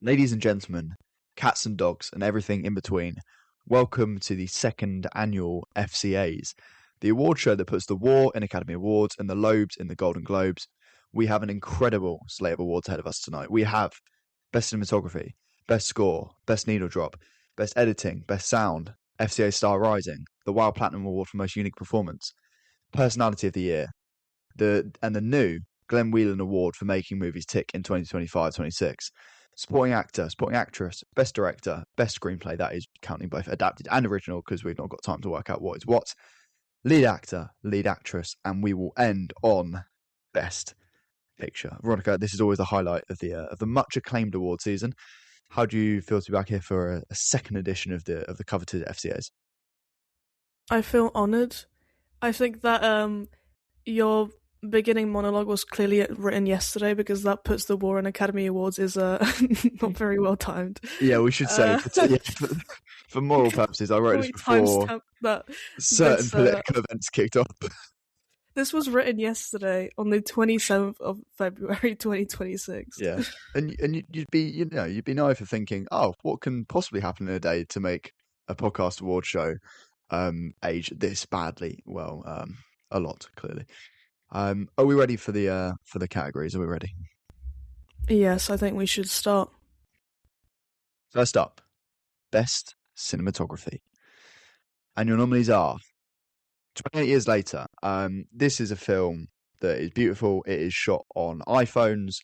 Ladies and gentlemen, cats and dogs, and everything in between, welcome to the second annual FCAs, the award show that puts the War in Academy Awards and the Lobes in the Golden Globes. We have an incredible slate of awards ahead of us tonight. We have Best Cinematography, Best Score, Best Needle Drop, Best Editing, Best Sound, FCA Star Rising, the Wild Platinum Award for Most Unique Performance, Personality of the Year, the new Glenn Whelan Award for making movies tick in 2025-26. Supporting actor, supporting actress, best director, best screenplay, that is counting both adapted and original because we've not got time to work out what is what, lead actor, lead actress, and we will end on best picture. Veronica, this is always the highlight of the much acclaimed award season. How do you feel to be back here for a second edition of the coveted FCAs? I feel honoured. I think that your beginning monologue was clearly written yesterday because that puts the War and Academy Awards is not very well timed. Yeah, we should say for moral purposes, I wrote this before certain political events kicked off. This was written yesterday on the 27th of February 2026. Yeah, and you'd be naive for thinking, oh, what can possibly happen in a day to make a podcast award show age this badly? Well, a lot clearly. Are we ready for the categories? Are we ready? Yes, I think we should start. First up, Best Cinematography. And your nominees are 28 Years Later. This is a film that is beautiful. It is shot on iPhones.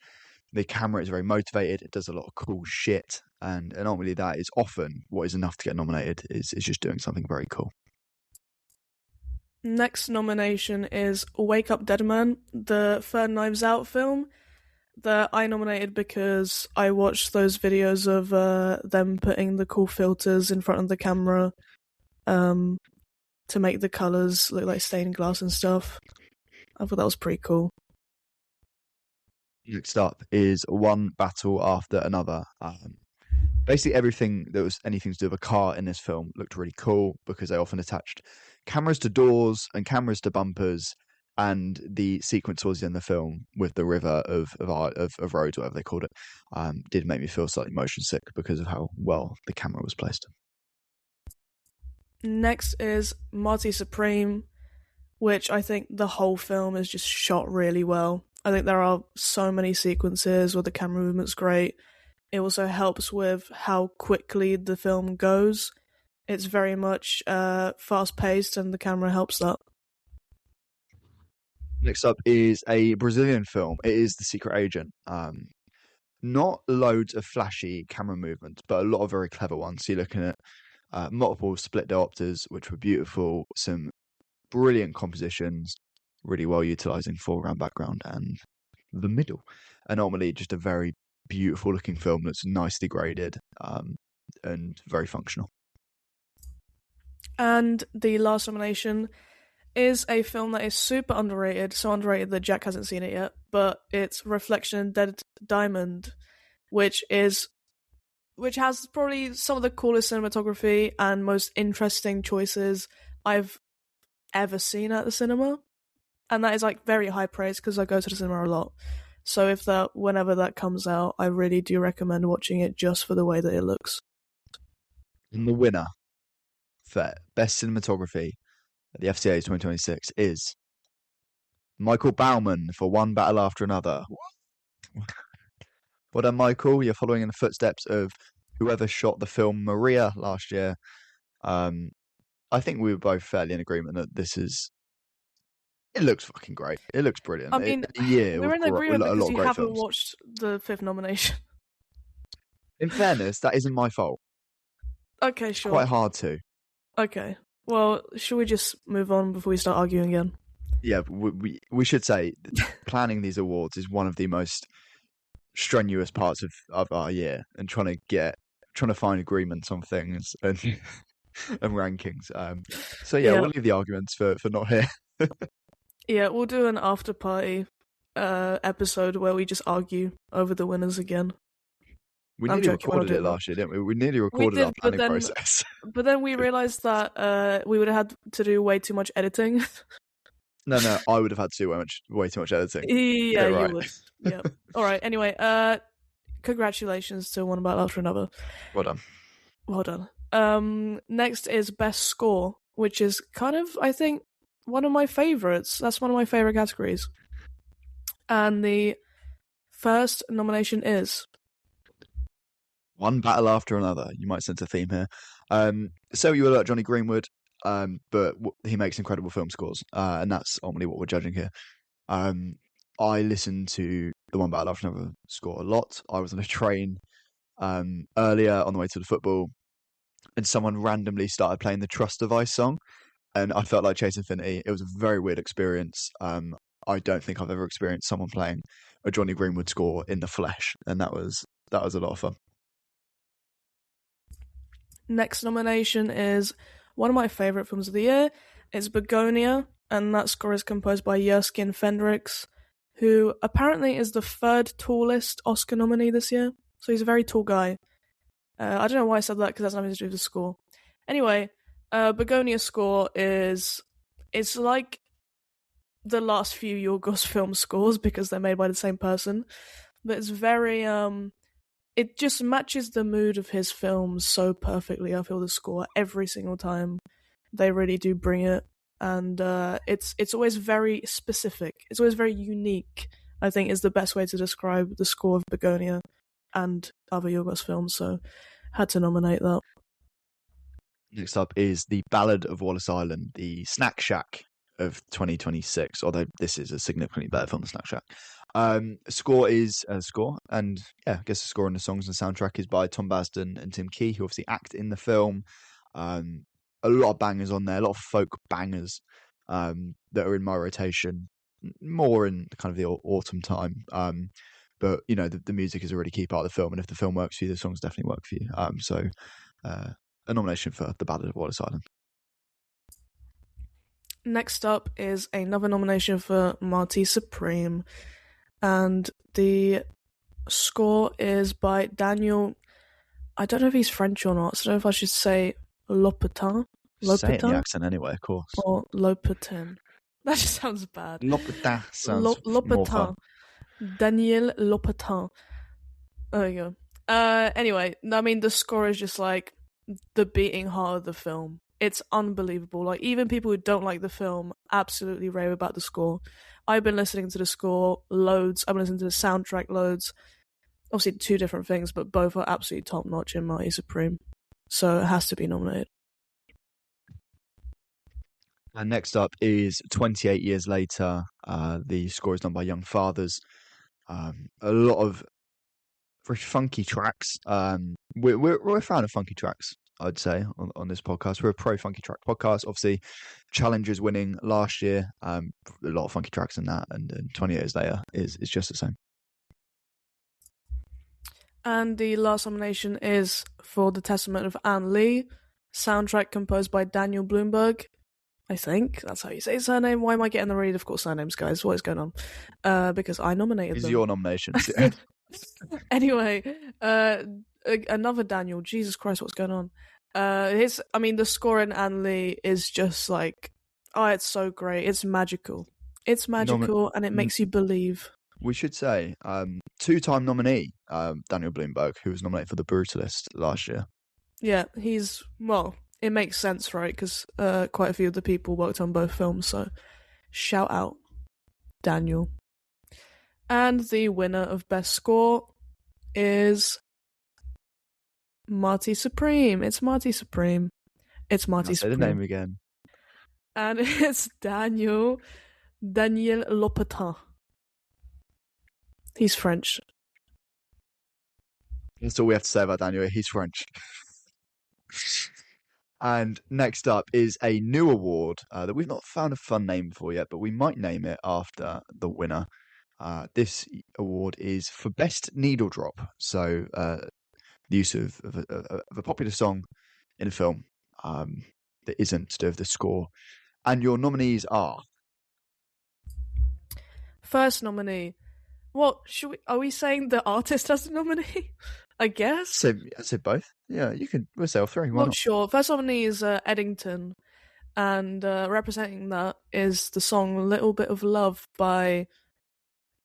The camera is very motivated. It does a lot of cool shit. And ultimately that is often what is enough to get nominated is just doing something very cool. Next nomination is Wake Up Dead Man, the third Knives Out film that I nominated because I watched those videos of them putting the cool filters in front of the camera to make the colours look like stained glass and stuff. I thought that was pretty cool. Next up is One Battle After Another. Basically everything that was anything to do with a car in this film looked really cool because they often attached cameras to doors and cameras to bumpers, and the sequence towards the end of the film with the river of roads, whatever they called it, did make me feel slightly motion sick because of how well the camera was placed. Next is Marty Supreme, which I think the whole film is just shot really well. I think there are so many sequences where the camera movement's great. It also helps with how quickly the film goes. It's very much fast-paced, and the camera helps that. Next up is a Brazilian film. It is The Secret Agent. Not loads of flashy camera movements, but a lot of very clever ones. So you're looking at multiple split diopters, which were beautiful, some brilliant compositions, really well utilising foreground, background, and the middle. And ultimately, just a very beautiful looking film that's nicely graded and very functional. And the last nomination is a film that is super underrated, so underrated that Jack hasn't seen it yet, but it's Reflection in Dead Diamond, which has probably some of the coolest cinematography and most interesting choices I've ever seen at the cinema. And that is like very high praise because I go to the cinema a lot. So whenever that comes out, I really do recommend watching it just for the way that it looks. And the winner for Best Cinematography at the FCAs 2026 is Michael Bauman for One Battle After Another. Well done, Michael. You're following in the footsteps of whoever shot the film Maria last year. I think we were both fairly in agreement that it looks fucking great. It looks brilliant. I mean, we're in agreement because you haven't watched the fifth nomination. In fairness, that isn't my fault. Okay, sure. Quite hard to. Okay. Well, should we just move on before we start arguing again? Yeah, we should say planning these awards is one of the most strenuous parts of our year, and trying to find agreements on things and rankings. So yeah, we'll leave the arguments for not here. Yeah, we'll do an after party episode where we just argue over the winners again. We nearly recorded it last year, didn't we? We nearly recorded our planning process. But then we realised that we would have had to do way too much editing. No, I would have had to do way too much editing. Yeah, you would. Yeah. All right. Anyway, congratulations to One Battle After Another. Well done. Well done. Next is Best Score, which is kind of, I think, one of my favourites. That's one of my favourite categories. And the first nomination is One Battle After Another. You might sense a theme here. So you alert Johnny Greenwood, but he makes incredible film scores, and that's ultimately what we're judging here. I listened to the One Battle After Another score a lot. I was on a train earlier on the way to the football, and someone randomly started playing the Trust Device song, and I felt like Chase Infinity. It was a very weird experience. I don't think I've ever experienced someone playing a Johnny Greenwood score in the flesh, and that was a lot of fun. Next nomination is one of my favourite films of the year. It's Begonia, and that score is composed by Jerskin Fendrix, who apparently is the third tallest Oscar nominee this year. So he's a very tall guy. I don't know why I said that, because that's nothing to do with the score. Anyway, Begonia's score it's like the last few Yorgos film scores, because they're made by the same person. But it's very, it just matches the mood of his films so perfectly. I feel the score every single time. They really do bring it. And it's always very specific. It's always very unique, I think, is the best way to describe the score of Begonia and other Yorgos films. So had to nominate that. Next up is The Ballad of Wallace Island, the Snack Shack of 2026, although this is a significantly better film than Snack Shack. Score is a score, and yeah, I guess the score and the songs and soundtrack is by Tom Basden and Tim Key, who obviously act in the film. A lot of bangers on there, a lot of folk bangers that are in my rotation, more in kind of the autumn time. But you know, the music is a really key part of the film, and if the film works for you, the songs definitely work for you. So a nomination for The Ballad of Wallace Island. Next up is another nomination for Marty Supreme, and the score is by Daniel. I don't know if he's French or not, so I don't know if I should say Lopetin. Say it in the accent anyway, of course. Or Lopetin. That just sounds bad. Lopetin sounds more fun. Daniel Lopetin. There you go. Anyway, I mean, the score is just like the beating heart of the film. It's unbelievable. Like, even people who don't like the film absolutely rave about the score. I've been listening to the score loads. I've been listening to the soundtrack loads. Obviously, two different things, but both are absolutely top notch in Marty Supreme. So it has to be nominated. And next up is 28 Years Later. The score is done by Young Fathers. A lot of very funky tracks. We're a fan of funky tracks, I'd say, on this podcast. We're a pro funky track podcast. Obviously, Challengers winning last year. A lot of funky tracks in that, and 28 Years Later is just the same. And the last nomination is for The Testament of Anne Lee, soundtrack composed by Daniel Bloomberg. I think that's how you say his surname. Why am I getting the really difficult surnames, guys? What is going on? Because I nominated them. These are your nominations. Anyway, another Daniel. Jesus Christ, what's going on? The score in Anne Lee is just like, oh, it's so great. It's magical. It's magical, and it makes you believe. We should say, two-time nominee, Daniel Bloomberg, who was nominated for The Brutalist last year. Yeah, it makes sense, right? Because quite a few of the people worked on both films, so shout out, Daniel. And the winner of Best Score is Marty Supreme. It's Marty Supreme. It's Marty Supreme. Say the name again. And it's Daniel Lopetin. He's French. That's all we have to say about Daniel. He's French. And next up is a new award that we've not found a fun name for yet, but we might name it after the winner. This award is for Best Needle Drop. So the use of a popular song in a film that isn't to do with the score. And your nominees are... First nominee. What are we saying? The artist has a nominee? I guess. I said both. Yeah, you can. We'll say all three. Why not? Sure. First nominee is Eddington, and representing that is the song "Little Bit of Love" by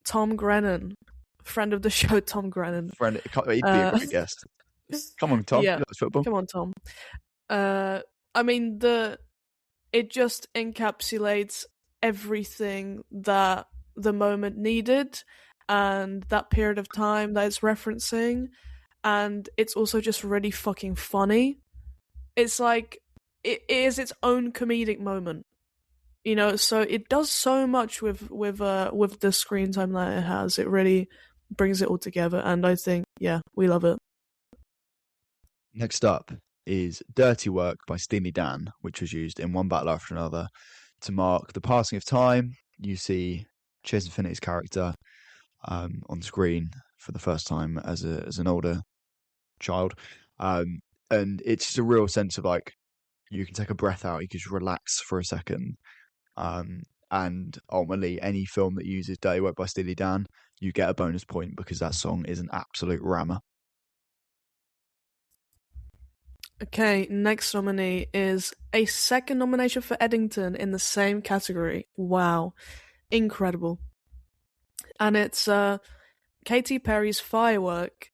Tom Grennan friend of the show, Tom Grennan. Friend, he'd be a Uh, great guest. Come on, Tom. yeah, You like football? come on, Tom. I mean, it just encapsulates everything that the moment needed and that period of time that it's referencing, and it's also just really fucking funny. It's like it is its own comedic moment, you know. So it does so much with the screen time that it has. It really brings it all together, and I think, yeah, we love it. Next up is Dirty Work by Steely Dan, which was used in one battle after another to mark the passing of time. You see Chase Infinity's character on screen for the first time as an older child, and it's just a real sense of like you can take a breath out, you can just relax for a second, and ultimately any film that uses Dirty Work by Steely Dan, you get a bonus point because that song is an absolute rammer. Okay, next nominee is a second nomination for Eddington in the same category. Wow, incredible. And it's Katy Perry's Firework,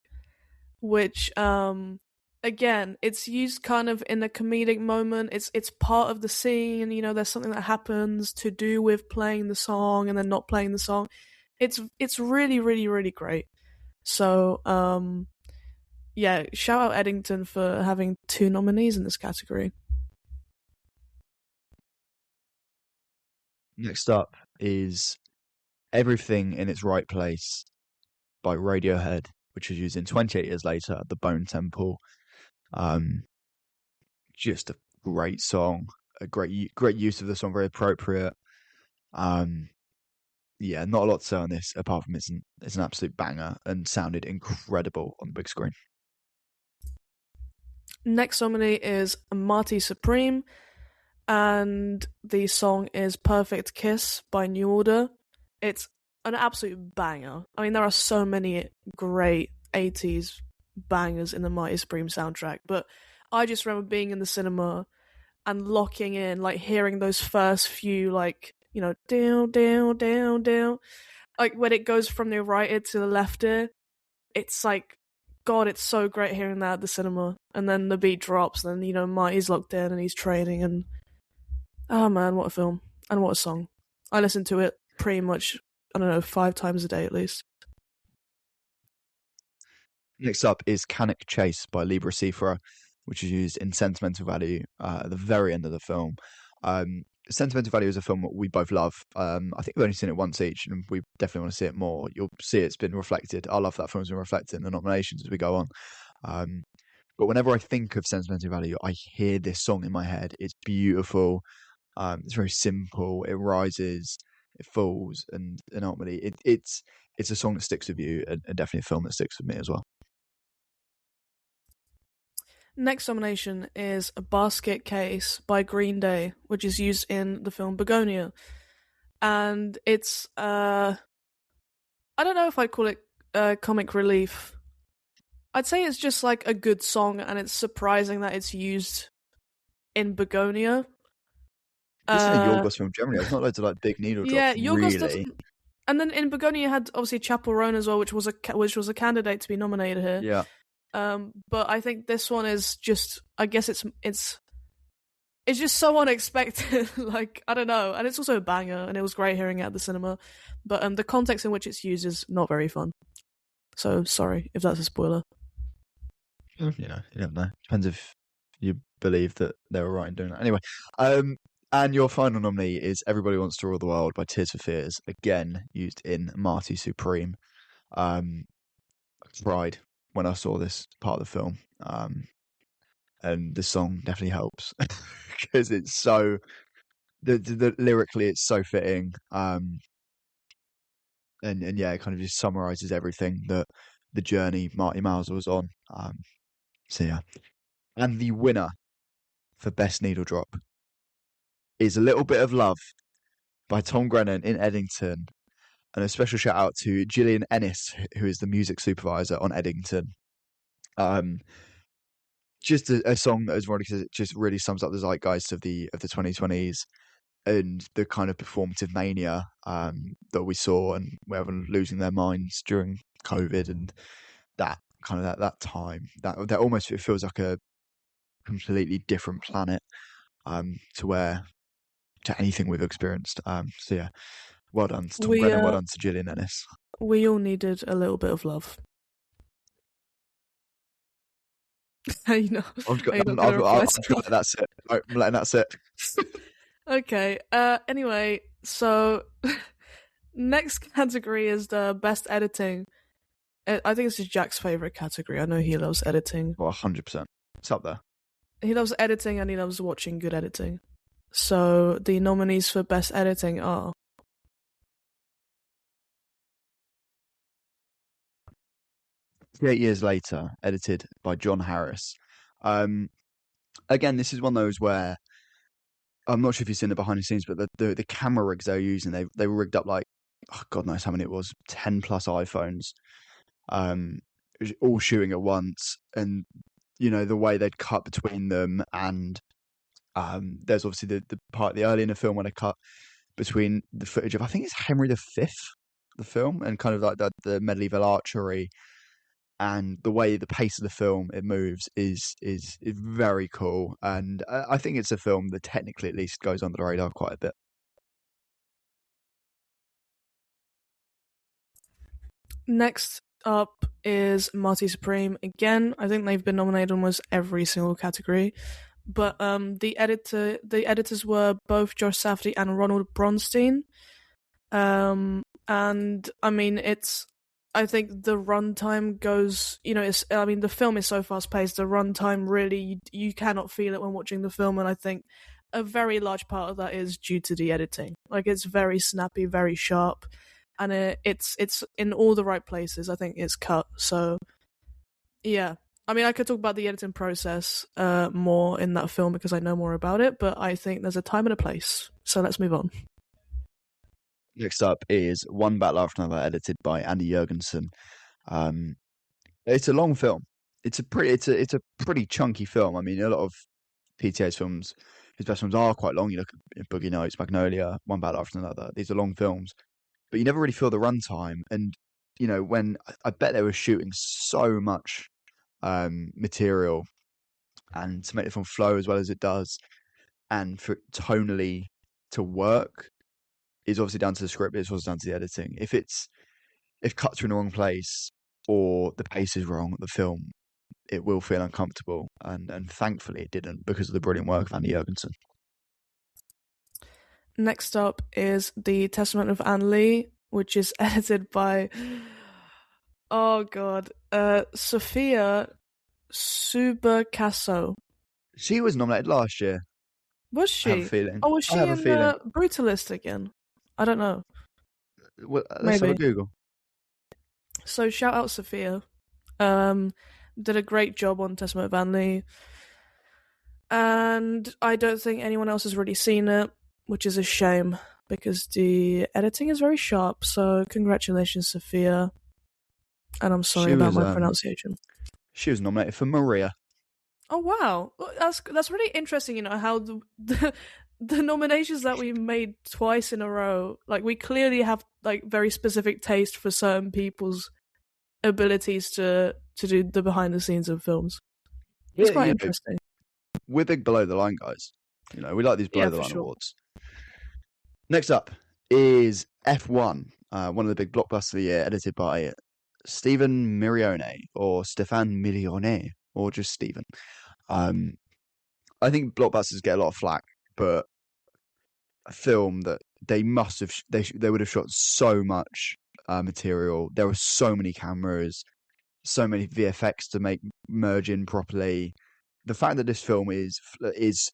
which again, it's used kind of in a comedic moment. It's part of the scene, you know, there's something that happens to do with playing the song and then not playing the song. It's really, really, really great. So yeah, shout out Eddington for having 2 nominees in this category. Next up is Everything in Its Right Place by Radiohead, which was used in 28 years later at the Bone Temple. Just a great song, a great use of the song, very appropriate. Yeah, not a lot to say on this apart from it's an absolute banger and sounded incredible on the big screen. Next nominee is Marty Supreme, and the song is Perfect Kiss by New Order. It's an absolute banger. I mean, there are so many great 80s bangers in the Marty Supreme soundtrack, but I just remember being in the cinema and locking in, like hearing those first few, like, you know, down, down, down, down. Like when it goes from the right ear to the left ear, it's like, God, it's so great hearing that at the cinema. And then the beat drops, and you know, Marty's locked in and he's training, and oh man, what a film. And what a song. I listen to it pretty much, I don't know, 5 times a day at least. Next up is Canic Chase by Libra Cifra, which is used in Sentimental Value at the very end of the film. Sentimental Value is a film that we both love. I think we've only seen it once each, and we definitely want to see it more. You'll see it's been reflected. I love that film's been reflected in the nominations as we go on. But whenever I think of Sentimental Value, I hear this song in my head. It's beautiful. It's very simple. It rises, it falls, and ultimately it's a song that sticks with you, and definitely a film that sticks with me as well. Next nomination is A Basket Case by Green Day, which is used in the film Begonia. And it's, I don't know if I'd call it comic relief. I'd say it's just like a good song, and it's surprising that it's used in Begonia. This is a Yorgos film generally. It's not loads of like big needle drops. Yeah, Yorgos really. doesn't. And then in Begonia you had obviously Chapel Roan as well, which was a candidate to be nominated here. Yeah. But I think this one is just, I guess it's just so unexpected. Like, I don't know, and it's also a banger, and it was great hearing it at the cinema. But the context in which it's used is not very fun. So sorry if that's a spoiler. You never know. Depends if you believe that they were right in doing that. Anyway, and your final nominee is Everybody Wants to Rule the World by Tears for Fears, again used in Marty Supreme. I cried when I saw this part of the film, and the song definitely helps because it's so the lyrically it's so fitting, and yeah, it kind of just summarizes everything that the journey Marty Mauser was on. So yeah, and the winner for Best Needle Drop is A Little Bit of Love by Tom Grennan in Eddington. And a special shout out to Gillian Ennis, who is the music supervisor on Eddington. Just a song that, as Veronica says, it just really sums up the zeitgeist of the 2020s and the kind of performative mania that we saw, and where everyone losing their minds during COVID and that kind of that time. That almost it feels like a completely different planet to anything we've experienced. So yeah, well done to Tom We Grennan, well done to Gillian Ennis. we all needed a little bit of love. You know, I'm are you not going to reply to me? that's it. I'm letting that sit. Okay. Anyway, so next category is the best editing. I think this is Jack's favorite category. I know he loves editing. Well, 100%. It's up there. He loves editing and he loves watching good editing. So the nominees for best editing are 8 years later, edited by John Harris. Again, this is one of those where I'm not sure if you've seen the behind the scenes, but the camera rigs they were using, they were rigged up like, oh, God knows how many it was, 10 plus iPhones, all shooting at once. And, you know, the way they'd cut between them. And there's obviously the part the early in the film when they cut between the footage of, I think it's Henry V, the film, and kind of like the medieval archery. And the way the pace of the film it moves is very cool, and I think it's a film that technically at least goes under the radar quite a bit. next up is Marty Supreme. Again, I think they've been nominated almost every single category. But the editors were both Josh Safdie and Ronald Bronstein. And I mean, I think the runtime goes, the film is so fast paced. The runtime really, you cannot feel it when watching the film, and I think a very large part of that is due to the editing. Like, it's very snappy, very sharp, and it's in all the right places. I think it's cut. So yeah, I mean, I could talk about the editing process more in that film because I know more about it, but I think there's a time and a place. So let's move on. Next up is One Battle After Another, edited by Andy Jurgensen. It's a long film. It's a pretty chunky film. I mean, a lot of PTA's films, his best films are quite long. You look at Boogie Nights, Magnolia, One Battle After Another. These are long films, but you never really feel the runtime. And you know, when I bet they were shooting so much material, and to make the film flow as well as it does, and for it tonally to work, is obviously down to the script. It's also down to the editing. If cuts are in the wrong place or the pace is wrong, the film, it will feel uncomfortable. And thankfully it didn't, because of the brilliant work of Andy Jurgensen. Next up is The Testament of Anne Lee, which is edited by, oh god, Sophia Subercasso. She was nominated last year. Was she? I have a feeling. Oh, was she in Brutalist again? I don't know. Well, let's have a Google. So shout out Sophia. Did a great job on Testament of Anne Lee. And I don't think anyone else has really seen it, which is a shame, because the editing is very sharp. So congratulations, Sophia. And I'm sorry about my pronunciation. She was nominated for Maria. Oh wow, that's really interesting. You know how the nominations that we made twice in a row, like, we clearly have like very specific taste for certain people's abilities to do the behind the scenes of films. It's quite interesting. We're big below the line guys. You know, we like these below the line awards. Next up is F1, one of the big blockbusters of the year, edited by Stephen Mirione, or Stefan Milione, or just Stephen. I think blockbusters get a lot of flack, but a film that they would have shot so much material. There were so many cameras, so many VFX to merge in properly. The fact that this film it's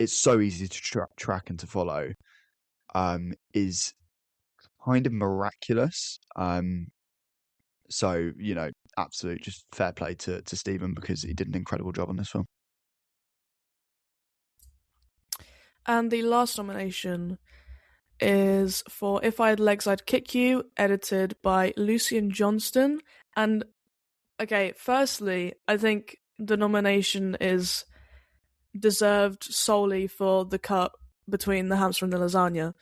so easy to track and to follow is kind of miraculous. So, you know, absolute just fair play to Stephen, because he did an incredible job on this film. And the last nomination is for If I Had Legs, I'd Kick You, edited by Lucian Johnston. And, okay, firstly, I think the nomination is deserved solely for the cut between the hamster and the lasagna.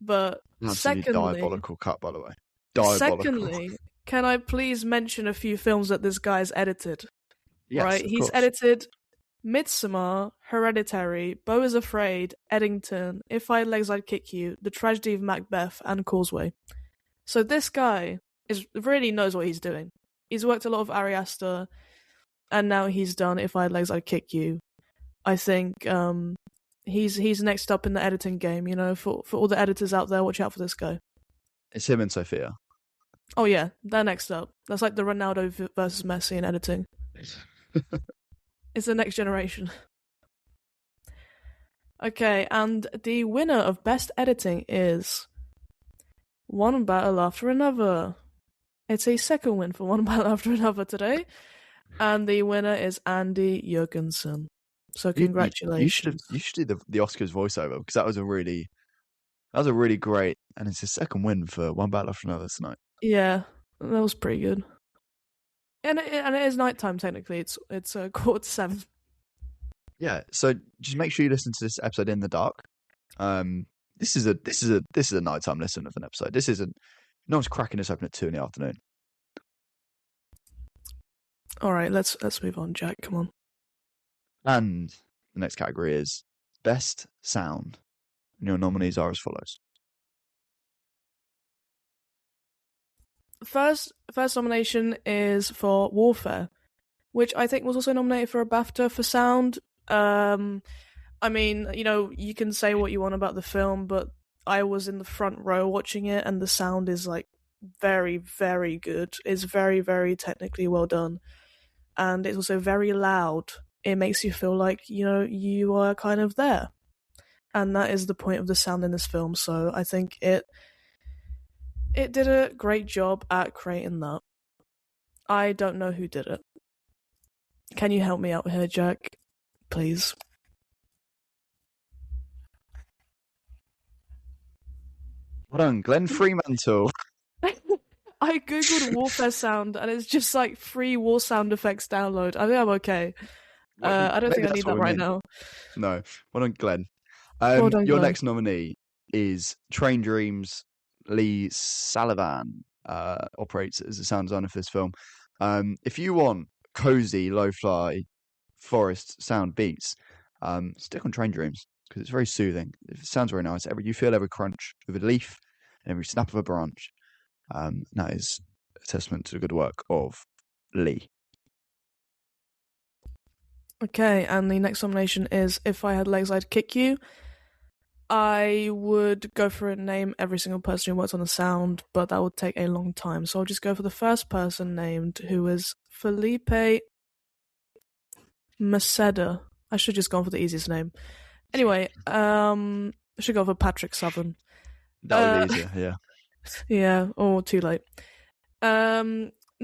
But secondly, diabolical cut, by the way. Diabolical. Secondly, can I please mention a few films that this guy's edited? Yes, Right, of he's course. edited Midsommar, Hereditary, Beau is Afraid, Eddington, If I Had Legs I'd Kick You, The Tragedy of Macbeth, and Causeway. So this guy really knows what he's doing. He's worked a lot of Ari Aster, and now he's done If I Had Legs I'd Kick You. I think he's next up in the editing game. For all the editors out there, watch out for this guy. It's him and Sophia. Oh yeah, they're next up. That's like the Ronaldo versus Messi in editing. It's the next generation. Okay, and the winner of Best Editing is One Battle After Another. It's a second win for One Battle After Another today. And the winner is Andy Jurgensen. So congratulations. You should do the Oscars voiceover, because that was a really great, and it's his second win for One Battle After Another tonight. Yeah, that was pretty good. And it is nighttime technically. It's 6:45. Yeah, so just make sure you listen to this episode in the dark. This is a nighttime listen of an episode. This isn't. No one's cracking this open at 2 PM. All right, let's move on, Jack. Come on. And the next category is Best Sound. And your nominees are as follows. First nomination is for Warfare, which I think was also nominated for a BAFTA for sound. I mean, you can say what you want about the film, but I was in the front row watching it, and the sound is like very, very good. It's very, very technically well done, and it's also very loud. It makes you feel like you are kind of there, and that is the point of the sound in this film. So I think it did a great job at creating that. I don't know who did it. Can you help me out here, Jack? Please. Hold on, Glenn Fremantle. I googled Warfare sound, and it's just like free war sound effects download. I think I'm okay. I don't think I need that right now. No, well done, Glenn. Well done, your Glenn. next nominee is Train Dreams. Lee Sullivan operates as a sound designer for this film. If you want cozy, lo-fi forest sound beats, stick on Train Dreams, because it's very soothing. It sounds very nice. You feel every crunch of a leaf and every snap of a branch. That is a testament to the good work of Lee. Okay, and the next nomination is If I Had Legs I'd Kick You. I would go for and name every single person who worked on the sound, but that would take a long time. So I'll just go for the first person named, who is Felipe Maceda. I should just gone for the easiest name. Anyway, I should go for Patrick Southern. That would be easier, yeah. Yeah, too late.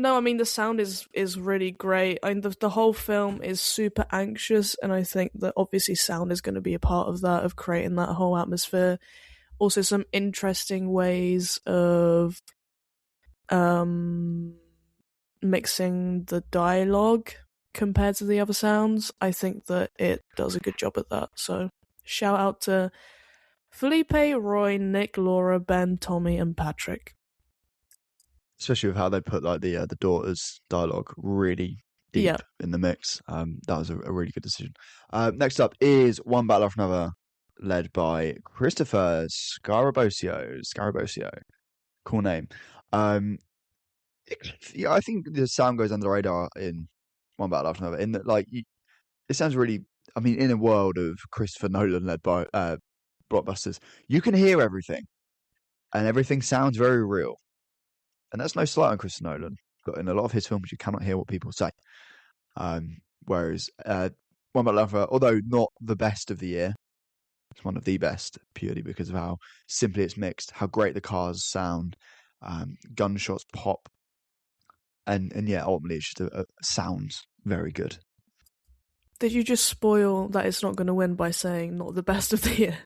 No, I mean the sound is really great. I mean the whole film is super anxious, and I think that obviously sound is going to be a part of that, of creating that whole atmosphere. Also, some interesting ways of mixing the dialogue compared to the other sounds. I think that it does a good job at that. So shout out to Felipe, Roy, Nick, Laura, Ben, Tommy, and Patrick. Especially with how they put like the daughter's dialogue really deep in the mix. That was a really good decision. Next up is One Battle After Another, led by Christopher Scarabosio. Cool name. I think the sound goes under the radar in One Battle After Another, in that it sounds really. I mean, in a world of Christopher Nolan led by blockbusters, you can hear everything, and everything sounds very real. And that's no slight on Christopher Nolan. But in a lot of his films, you cannot hear what people say. Whereas One Battle After Another, although not the best of the year, it's one of the best purely because of how simply it's mixed, how great the cars sound, gunshots pop, and yeah, ultimately it's just sounds very good. Did you just spoil that it's not going to win by saying not the best of the year?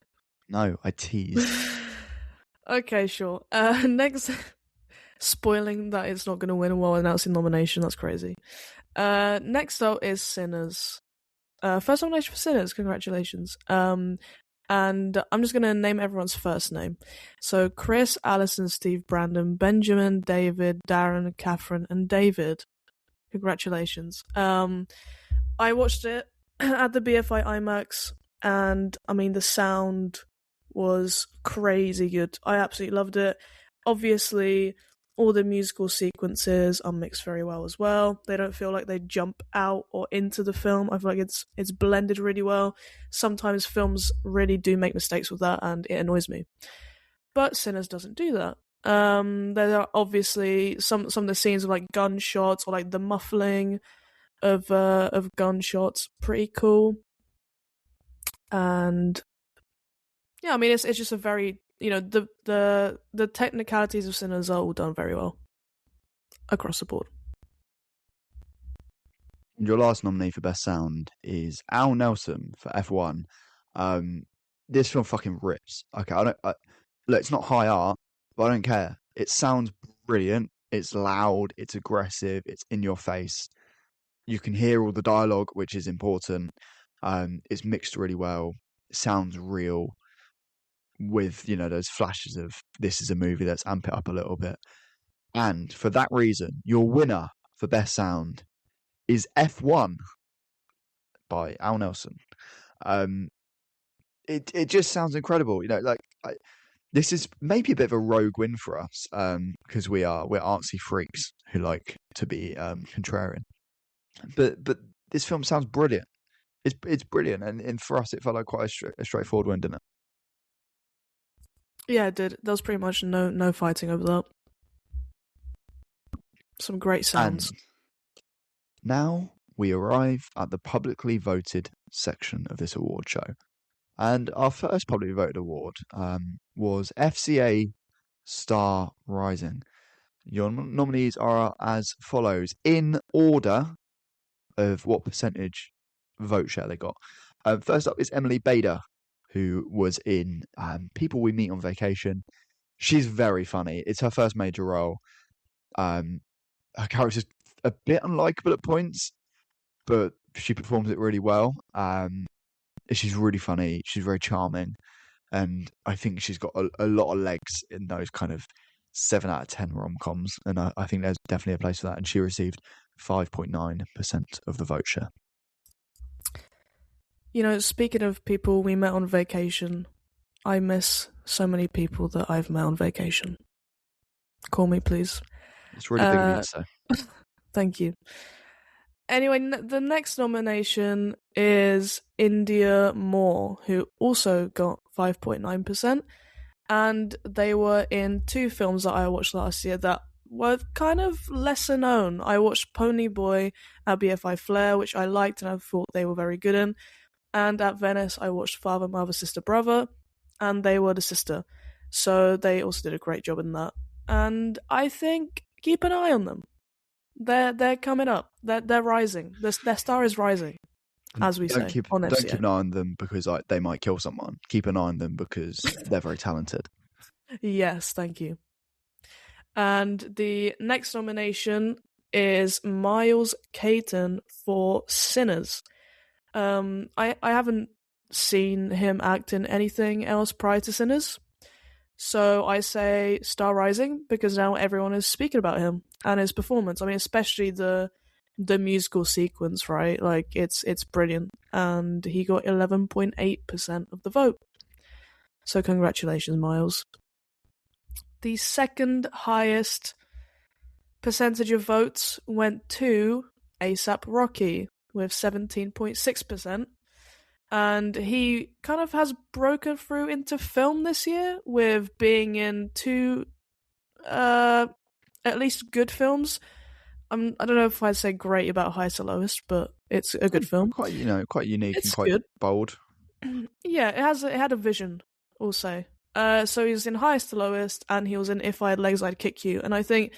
No, I teased. Okay, sure. Next, spoiling that it's not going to win while announcing nomination. That's crazy. Next up is Sinners. First nomination for Sinners. Congratulations. And I'm just going to name everyone's first name. So Chris, Alison, Steve, Brandon, Benjamin, David, Darren, Catherine, and David. Congratulations. I watched it at the BFI IMAX, and I mean, the sound was crazy good. I absolutely loved it. Obviously, all the musical sequences are mixed very well as well. They don't feel like they jump out or into the film. I feel like it's blended really well. Sometimes films really do make mistakes with that, and it annoys me. But Sinners doesn't do that. There are obviously some of the scenes of like gunshots or like the muffling of gunshots, pretty cool. And yeah, I mean it's just a very, the technicalities of Sinners are all done very well across the board. Your last nominee for Best Sound is Al Nelson for F1. This film fucking rips. Okay, look, it's not high art, but I don't care. It sounds brilliant. It's loud. It's aggressive. It's in your face. You can hear all the dialogue, which is important. It's mixed really well. It sounds real with, those flashes of this is a movie, let's amp it up a little bit. And for that reason, your winner for Best Sound is F1 by Al Nelson. It just sounds incredible. This is maybe a bit of a rogue win for us, because we're artsy freaks who like to be contrarian. But this film sounds brilliant. It's brilliant, and for us, it felt like quite a straightforward win, didn't it? Yeah, it did. There was pretty much no fighting over that. Some great sounds. And now we arrive at the publicly voted section of this award show. And our first publicly voted award was FCA Star Rising. Your nominees are as follows, in order of what percentage vote share they got. First up is Emily Bader, who was in People We Meet on Vacation. She's very funny. It's her first major role. Her character's a bit unlikable at points, but she performs it really well. She's really funny. She's very charming. And I think she's got a lot of legs in those kind of 7 out of 10 rom-coms. And I think there's definitely a place for that. And she received 5.9% of the vote share. Speaking of People We Met on Vacation, I miss so many people that I've met on vacation. Call me, please. It's really big of you to say. Thank you. Anyway, the next nomination is India Moore, who also got 5.9%. And they were in 2 films that I watched last year that were kind of lesser known. I watched Pony Boy at BFI Flair, which I liked and I thought they were very good in. And at Venice, I watched Father, Mother, Sister, Brother, and they were the sister. So they also did a great job in that. And I think keep an eye on them. They're coming up. They're rising. Their star is rising, as we say on FCA. Don't keep an eye on them because they might kill someone. Keep an eye on them because they're very talented. Yes, thank you. And the next nomination is Miles Caton for Sinners. I haven't seen him act in anything else prior to Sinners, so I say Star Rising because now everyone is speaking about him and his performance. I mean, especially the musical sequence, right? Like it's brilliant, and he got 11.8% of the vote. So congratulations, Miles. The second highest percentage of votes went to A$AP Rocky with 17.6%. And he kind of has broken through into film this year with being in 2 at least good films. I don't know if I'd say great about Highest to Lowest, but it's a good film. Quite unique It's and quite good. bold. Yeah, it had a vision, we'll say. So he was in Highest to Lowest, and he was in If I Had Legs, I'd Kick You. And I think,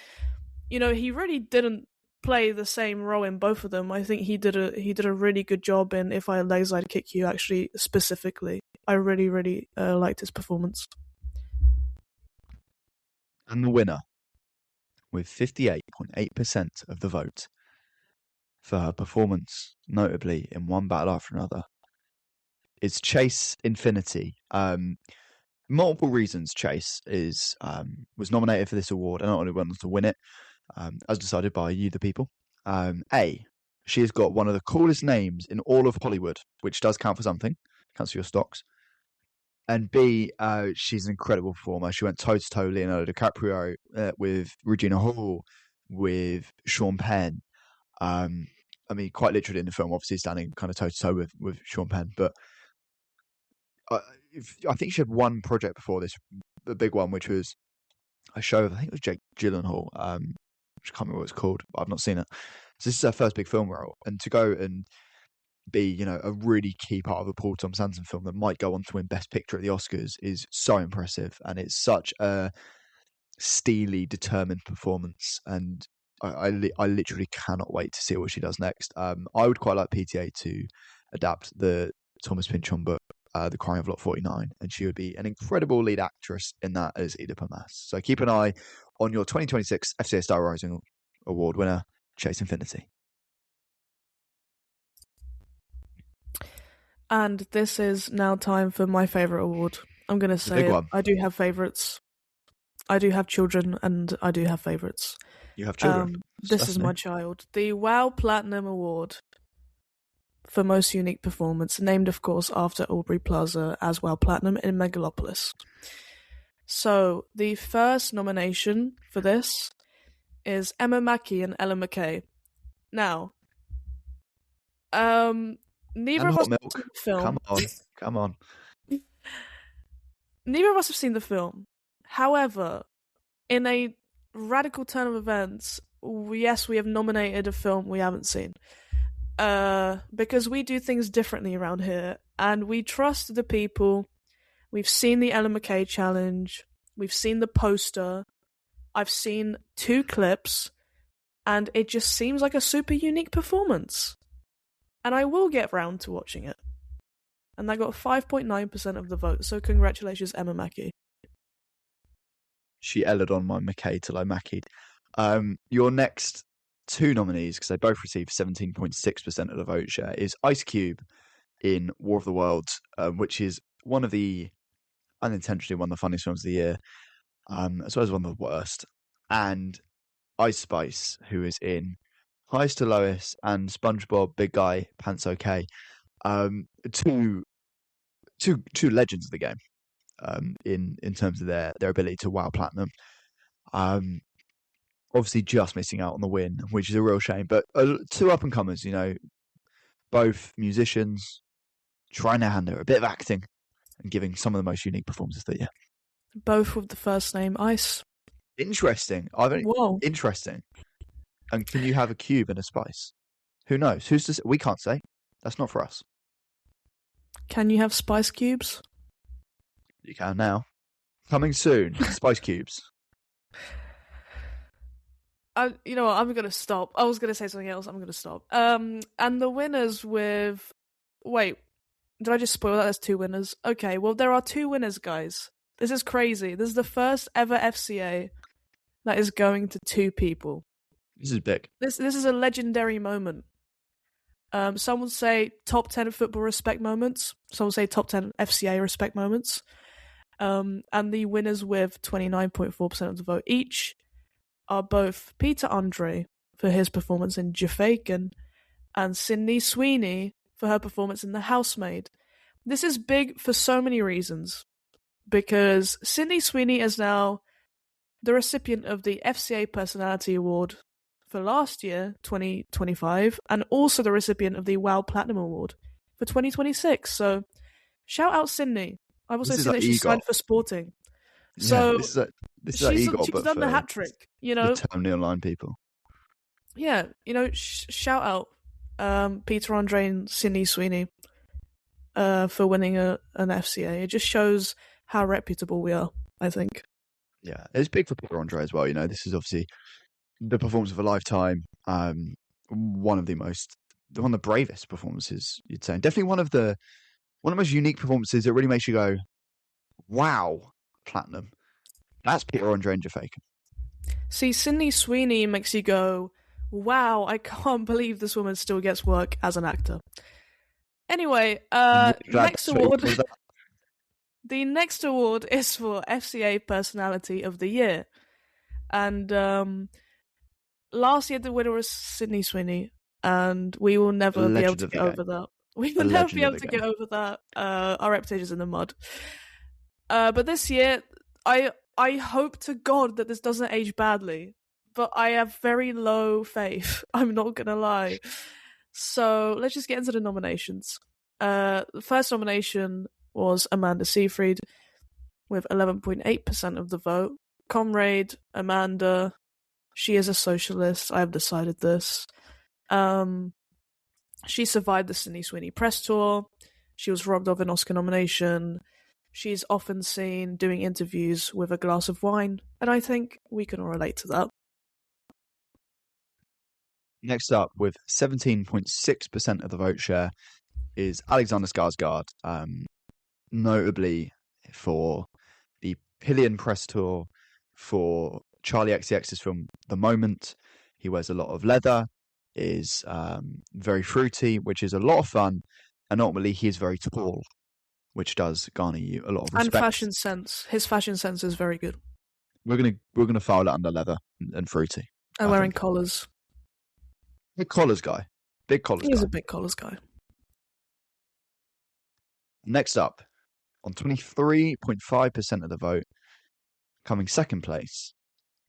he really didn't play the same role in both of them. I think he did a really good job in If I Had Legs, I'd Kick You, actually, specifically. I really, really liked his performance. And the winner, with 58.8% of the vote, for her performance, notably in One Battle After Another, is Chase Infinity. Multiple reasons Chase was nominated for this award and not only wanted to win it, as decided by you, the people. A, she has got one of the coolest names in all of Hollywood, which does count for something, counts for your stocks. And B, she's an incredible performer. She went toe to toe Leonardo DiCaprio with Regina Hall, with Sean Penn. I mean, quite literally in the film, obviously standing kind of toe to toe with Sean Penn. But I think she had one project before this, the big one, which was a show. I think it was Jake Gyllenhaal. Which I can't remember what it's called, but I've not seen it. So this is her first big film role, and to go and be, a really key part of a Paul Thomas Anderson film that might go on to win Best Picture at the Oscars is so impressive, and it's such a steely, determined performance, and I literally cannot wait to see what she does next. I would quite like PTA to adapt the Thomas Pynchon book, The Crying of Lot 49, and she would be an incredible lead actress in that as Oedipus Mass. So keep an eye on your 2026 FCA Star Rising Award winner, Chase Infinity. And this is now time for my favourite award. I'm going to say it. I do have favourites. I do have children, and I do have favourites. You have children? This is my child. The WoW Platinum Award for Most Unique Performance, named, of course, after Aubrey Plaza as WoW Platinum in Megalopolis. So, the first nomination for this is Emma Mackey and Ellen McKay. Now, neither of us have seen the film. Come on. Neither of us have seen the film. However, in a radical turn of events, yes, we have nominated a film we haven't seen. Because we do things differently around here, and we trust the people. We've seen the Ellen McKay challenge. We've seen the poster. I've seen 2 clips, and it just seems like a super unique performance. And I will get round to watching it. And that got 5.9% of the vote, so congratulations, Emma Mackey. She ellered on my McKay till I Mackied. Your next 2 nominees, because they both received 17.6% of the vote share, is Ice Cube in War of the Worlds, which is unintentionally one of the funniest films of the year, as well as one of the worst. And Ice Spice, who is in Highest to Lowest and SpongeBob Big Guy Pants Okay, two legends of the game, in terms of their ability to wow platinum. Obviously just missing out on the win, which is a real shame. But 2 up and comers, both musicians trying their hand at a bit of acting and giving some of the most unique performances of the year. Both with the first name Ice. Interesting. Whoa. Interesting. And can you have a cube and a spice? Who knows? We can't say. That's not for us. Can you have spice cubes? You can now. Coming soon. Spice cubes. You know what? I'm going to stop. I was going to say something else. I'm going to stop. And the winners with... Wait. Did I just spoil that? There's 2 winners. Okay, well, there are 2 winners, guys. This is crazy. This is the first ever FCA that is going to 2 people. This is big. This is a legendary moment. Some would say top 10 football respect moments. Some would say top 10 FCA respect moments. And the winners with 29.4% of the vote each are both Peter Andre for his performance in Jaffaken and Sydney Sweeney for her performance in The Housemaid. This is big for so many reasons, because Sydney Sweeney is now the recipient of the FCA Personality Award for last year, 2025, and also the recipient of the WoW Platinum Award for 2026. So, shout out Sydney. I've also seen that she signed for Sporting. So yeah, this is she's done the hat trick. The terminally online people. Yeah, shout out Peter Andre and Sydney Sweeney for winning an FCA. It just shows how reputable we are, I think. Yeah, it's big for Peter Andre as well. This is obviously the performance of a lifetime. One of the bravest performances, you'd say. And definitely one of the most unique performances that really makes you go, wow, platinum. That's Peter Andre and Jaffaken. See, Sydney Sweeney makes you go, wow, I can't believe this woman still gets work as an actor. Anyway, Glad next that's what you award. called that. The next award is for FCA Personality of the Year. And last year the winner was Sydney Sweeney, and we will A never be able legend to of the get game. over that. We A will never be legend of able the to game. get over that. Our reputation's in the mud. But this year, I hope to God that this doesn't age badly. But I have very low faith. I'm not gonna lie. So let's just get into the nominations. The first nomination was Amanda Seyfried with 11.8% of the vote. Comrade Amanda, she is a socialist. I have decided this. She survived the Sydney Sweeney press tour. She was robbed of an Oscar nomination. She's often seen doing interviews with a glass of wine, and I think we can all relate to that. Next up, with 17.6% of the vote share, is Alexander Skarsgård, notably for the Pillion press tour for Charlie XCX's film The Moment. He wears a lot of leather, is very fruity, which is a lot of fun, and ultimately he is very tall, which does garner you a lot of respect. And fashion sense. His fashion sense is very good. We're gonna file it under leather and fruity. And wearing collars. Big collars guy. Big collars He's guy. a big collars guy. Next up, on 23.5% of the vote, coming second place,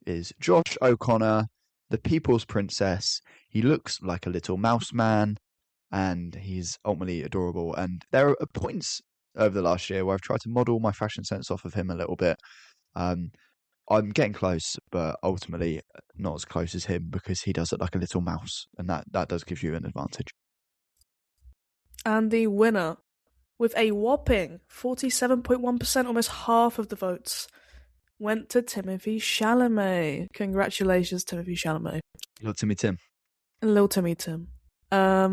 is Josh O'Connor, the People's Princess. He looks like a little mouse man, and he's ultimately adorable. And there are points over the last year where I've tried to model my fashion sense off of him a little bit. I'm getting close, but ultimately not as close as him because he does it like a little mouse, and that does give you an advantage. And the winner, with a whopping 47.1%, almost half of the votes, went to Timothée Chalamet. Congratulations, Timothée Chalamet. Little Timmy Tim. Little Timmy Tim. I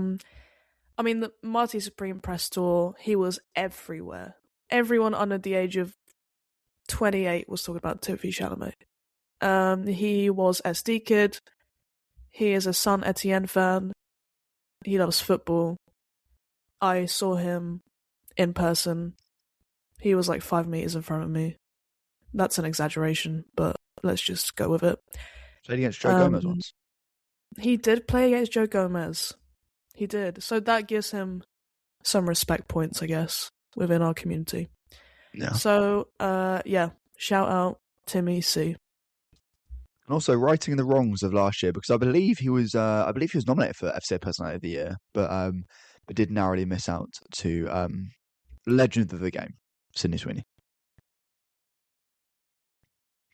mean, the Marty Supreme press tour, he was everywhere. Everyone under the age of 28 was talking about Timothée Chalamet. He was SD Kid. He is a Saint Etienne fan. He loves football. I saw him in person. He was like 5 meters in front of me. That's an exaggeration, but let's just go with it. Played against Joe Gomez once. He did play against Joe Gomez. He did. So that gives him some respect points, I guess, within our community. Yeah. So, yeah, shout out Timmy C. And also righting the wrongs of last year, because I believe he was nominated for FCA Personality of the Year, but did narrowly miss out to Legend of the Game, Sydney Sweeney.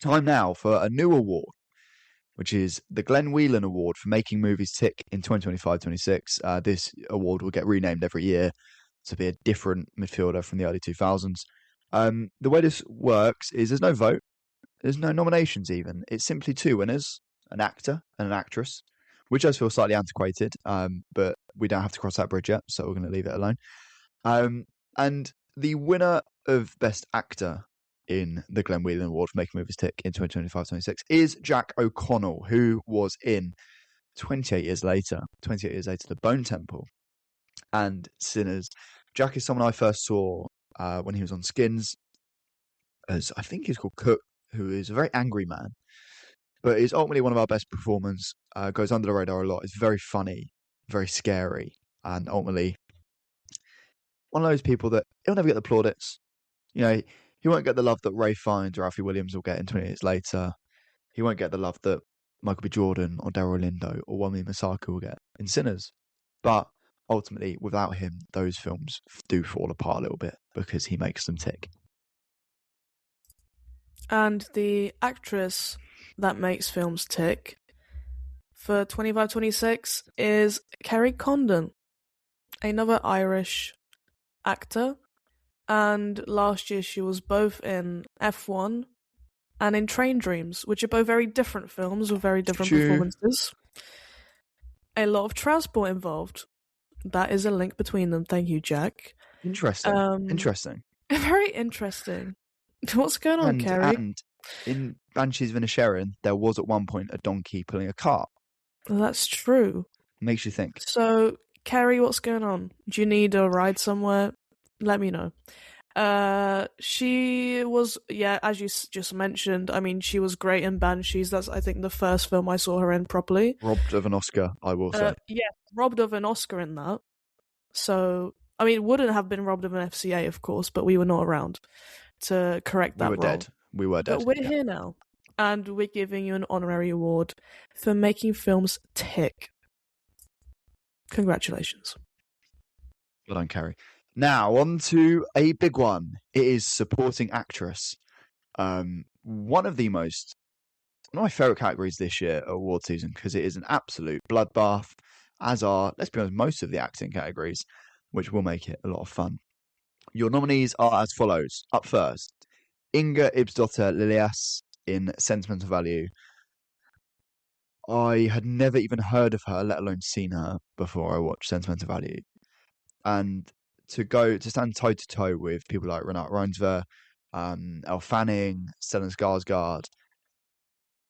Time now for a new award, which is the Glenn Whelan Award for making movies tick in 2025-26. This award will get renamed every year to be a different midfielder from the early 2000s. The way this works is there's no vote, there's no nominations even. It's simply 2 winners, an actor and an actress, which does feel slightly antiquated, but we don't have to cross that bridge yet, so we're going to leave it alone. And the winner of Best Actor in the Glenn Whelan Award for making movies tick in 2025-26 is Jack O'Connell, who was in 28 years later, The Bone Temple and Sinners. Jack is someone I first saw when he was on Skins, as I think he's called Cook, who is a very angry man, but is ultimately one of our best performers, goes under the radar a lot, is very funny, very scary, and ultimately one of those people that he'll never get the plaudits. You know, he won't get the love that Ray Fiennes or Alfie Williams will get in 20 years later. He won't get the love that Michael B. Jordan or Daryl Lindo or Wami Masako will get in Sinners. But ultimately, without him, those films do fall apart a little bit because he makes them tick. And the actress that makes films tick for 25-26 is Kerry Condon, another Irish actor. And last year she was both in F1 and in Train Dreams, which are both very different films with very different performances. A lot of transport involved. That is a link between them. Thank you, Jack. Interesting. Interesting. Very interesting. What's going on, Kerry? And in Banshees of Inisherin, there was at one point a donkey pulling a cart. Well, that's true. Makes you think. So Kerry, what's going on? Do you need a ride somewhere? Let me know. She was, yeah, as you just mentioned, I mean, she was great in Banshees. That's, I think, the first film I saw her in properly. Robbed of an Oscar, I will say. Yeah, robbed of an Oscar in that. So, I mean, wouldn't have been robbed of an FCA, of course, but we were not around to correct that We were wrong. dead. We were dead. But we're here now, and we're giving you an honorary award for making films tick. Congratulations. Well done, Carrie. Now, on to a big one. It is supporting actress. One of my favourite categories this year at award season, because it is an absolute bloodbath, as are, let's be honest, most of the acting categories, which will make it a lot of fun. Your nominees are as follows. Up first, Inga Ibsdotter Lilias in Sentimental Value. I had never even heard of her, let alone seen her, before I watched Sentimental Value. And to stand toe to toe with people like Renate Reinsve, Elle Fanning, Stellan Skarsgård,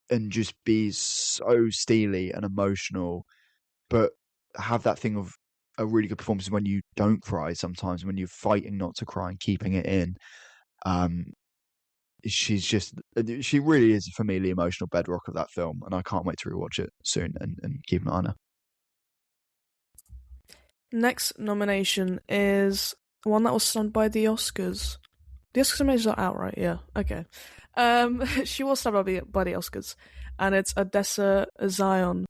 and just be so steely and emotional, but have that thing of a really good performance when you don't cry sometimes, when you're fighting not to cry and keeping it in. She really is, for me, the emotional bedrock of that film, and I can't wait to rewatch it soon and keep an eye on her. Next nomination is one that was snubbed by the Oscars. The Oscars nominations are out, right? Yeah. Okay. She was snubbed by the Oscars, and it's Odessa Zion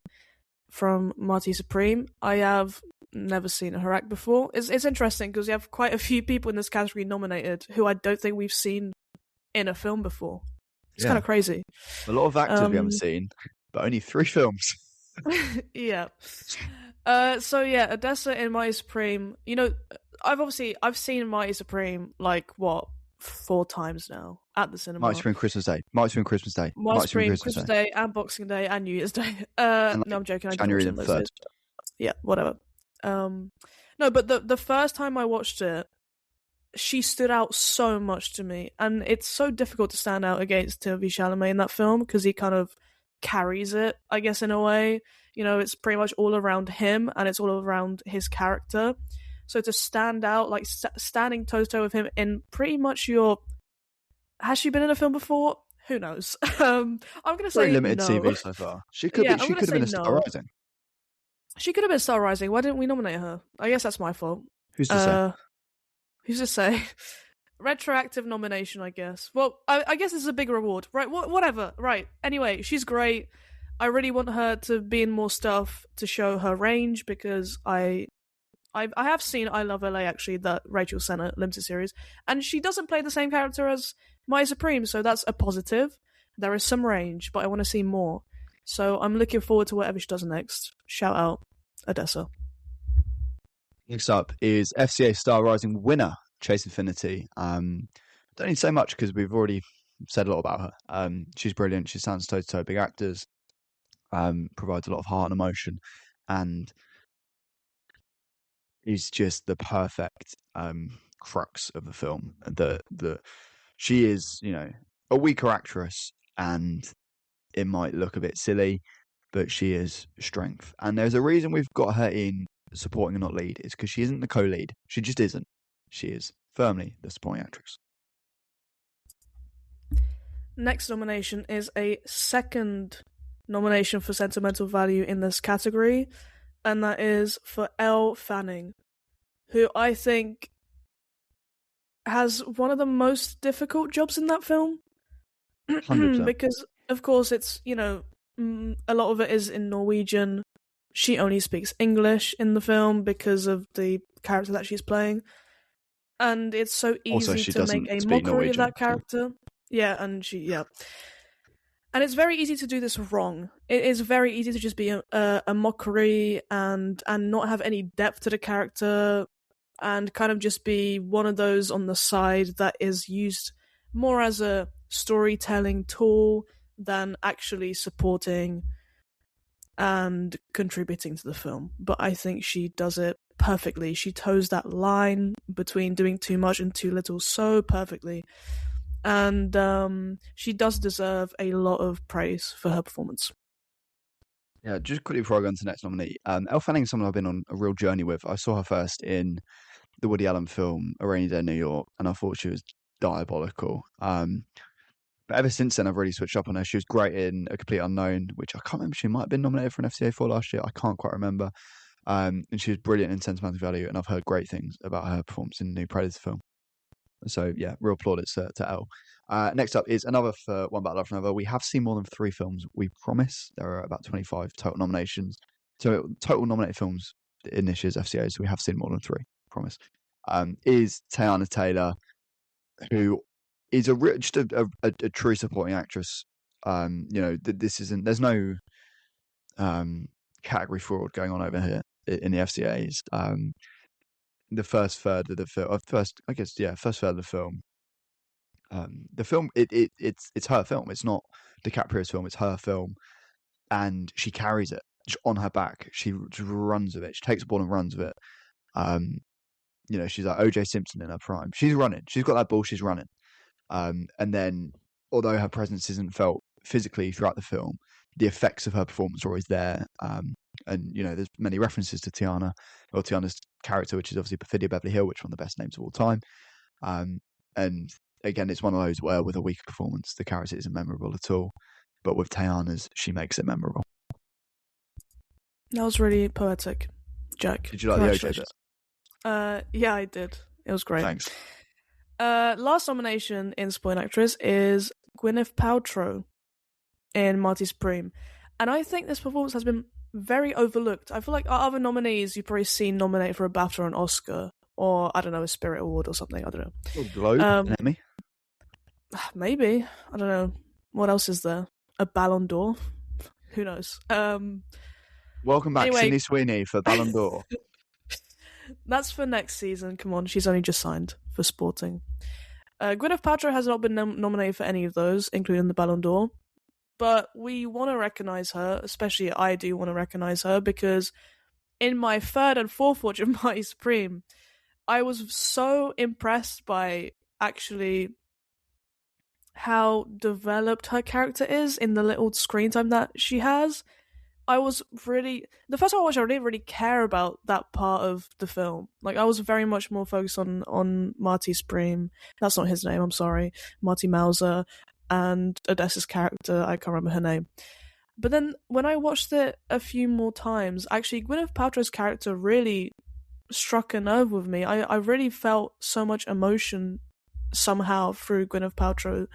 from Marty Supreme. I have never seen her act before. It's interesting because we have quite a few people in this category nominated who I don't think we've seen in a film before. It's kind of crazy. A lot of actors we haven't seen, but only 3 films. Yeah. So yeah, Odessa in Mighty Supreme. You know, I've seen Mighty Supreme like 4 times now at the cinema. Mighty Supreme Christmas Day. Mighty Supreme Christmas Day. Mighty Supreme Christmas Day and Boxing Day and New Year's Day. No, I'm joking. January the 3rd. Yeah, whatever. No, but the first time I watched it, she stood out so much to me, and it's so difficult to stand out against Timothée Chalamet in that film because he kind of carries it, I guess, in a way. You know, it's pretty much all around him, and it's all around his character. So to stand out, like standing toe to toe with him in pretty much has she been in a film before? Who knows? I'm gonna say very limited no. CV so far. She could have been a Star Rising. She could have been Star Rising. Why didn't we nominate her? I guess that's my fault. Who's to say? Who's to say? Retroactive nomination, I guess. Well, I guess it's a big reward, right? Whatever. Right. Anyway, she's great. I really want her to be in more stuff to show her range because I have seen I Love LA, actually, that Rachel Sennett limited series, and she doesn't play the same character as Mighty Supreme, so that's a positive. There is some range, but I want to see more. So I'm looking forward to whatever she does next. Shout out Odessa. Next up is FCA Star Rising winner, Chase Infinity. Don't need to say much because we've already said a lot about her. She's brilliant. She stands toe to toe big actors, provides a lot of heart and emotion, and is just the perfect crux of the film. She is, a weaker actress, and it might look a bit silly, but she is strength. And there's a reason we've got her in supporting and not lead. It's because she isn't the co-lead. She just isn't. She is firmly the supporting actress. Next nomination is a second nomination for sentimental value in this category, and that is for Elle Fanning, who I think has one of the most difficult jobs in that film. 100%. Because, of course, it's, a lot of it is in Norwegian. She only speaks English in the film because of the character that she's playing. And it's so easy to make a mockery Norwegian, of that character. So. Yeah, and and it's very easy to do this wrong. It is very easy to just be a mockery and not have any depth to the character and kind of just be one of those on the side that is used more as a storytelling tool than actually supporting and contributing to the film. But I think she does it perfectly. She toes that line between doing too much and too little so perfectly. And she does deserve a lot of praise for her performance. Yeah, just quickly before I go on to the next nominee, Elle Fanning is someone I've been on a real journey with. I saw her first in the Woody Allen film A Rainy Day in New York, and I thought she was diabolical. But ever since then, I've really switched up on her. She was great in A Complete Unknown, which I can't remember. She might have been nominated for an FCA for last year. I can't quite remember. And she was brilliant in Sentimental Value, and I've heard great things about her performance in the new Predator film. So yeah, real plaudits to Elle. Next up is another for One Battle After Another. We have seen more than 3 films. We promise there are about 25 total nominations. So total nominated films in this year's FCAs. So we have seen more than 3. Promise. Is Teyana Taylor, who is just a true supporting actress. This isn't. There's no category fraud going on over here in the FCAs. The first third of the film, first third of the film. The film, it's her film. It's not DiCaprio's film. It's her film, and she carries it on her back. She runs with it. She takes the ball and runs with it. She's like O.J. Simpson in her prime. She's running. She's got that ball. She's running. And then, although her presence isn't felt physically throughout the film, the effects of her performance are always there. And there's many references to Tiana's character, which is obviously Perfidia Beverly Hill, which is one of the best names of all time. And again, it's one of those where with a weaker performance, the character isn't memorable at all. But with Teyana's, she makes it memorable. That was really poetic, Jack. Did you like the OJ bit? Yeah, I did. It was great. Thanks. Last nomination in Supporting Actress is Gwyneth Paltrow in Marty Supreme. And I think this performance has been very overlooked. I feel like our other nominees you've probably seen nominated for a BAFTA or an Oscar, or I don't know, a Spirit Award or something. I don't know. Or Globe, an Emmy? Maybe. I don't know. What else is there? A Ballon d'Or? Who knows? Welcome back, anyway. Sydney Sweeney for Ballon d'Or. That's for next season. Come on, she's only just signed for Sporting. Gwyneth Paltrow has not been nominated for any of those, including the Ballon d'Or. But we want to recognise her, especially I do want to recognise her, because in my third and fourth watch of Marty Supreme, I was so impressed by actually how developed her character is in the little screen time that she has. The first time I watched it, I didn't really care about that part of the film. Like, I was very much more focused on Marty Supreme. That's not his name, I'm sorry. Marty Mauser and Odessa's character, I can't remember her name. But then when I watched it a few more times, actually Gwyneth Paltrow's character really struck a nerve with me. I really felt so much emotion somehow through Gwyneth Paltrow's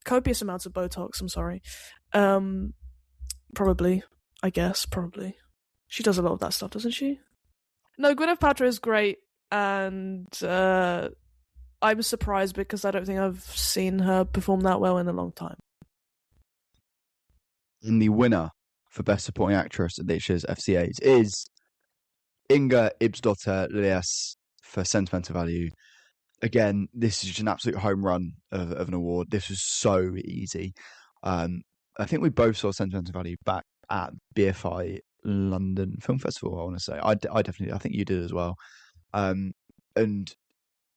copious amounts of Botox, I'm sorry. Probably. She does a lot of that stuff, doesn't she? No, Gwyneth Paltrow is great, and I'm surprised because I don't think I've seen her perform that well in a long time. And the winner for Best Supporting Actress at this year's FCAs is Inga Ibsdotter Elias for Sentimental Value. Again, this is just an absolute home run of an award. This was so easy. I think we both saw Sentimental Value back at BFI London Film Festival, I want to say. I think you did as well. And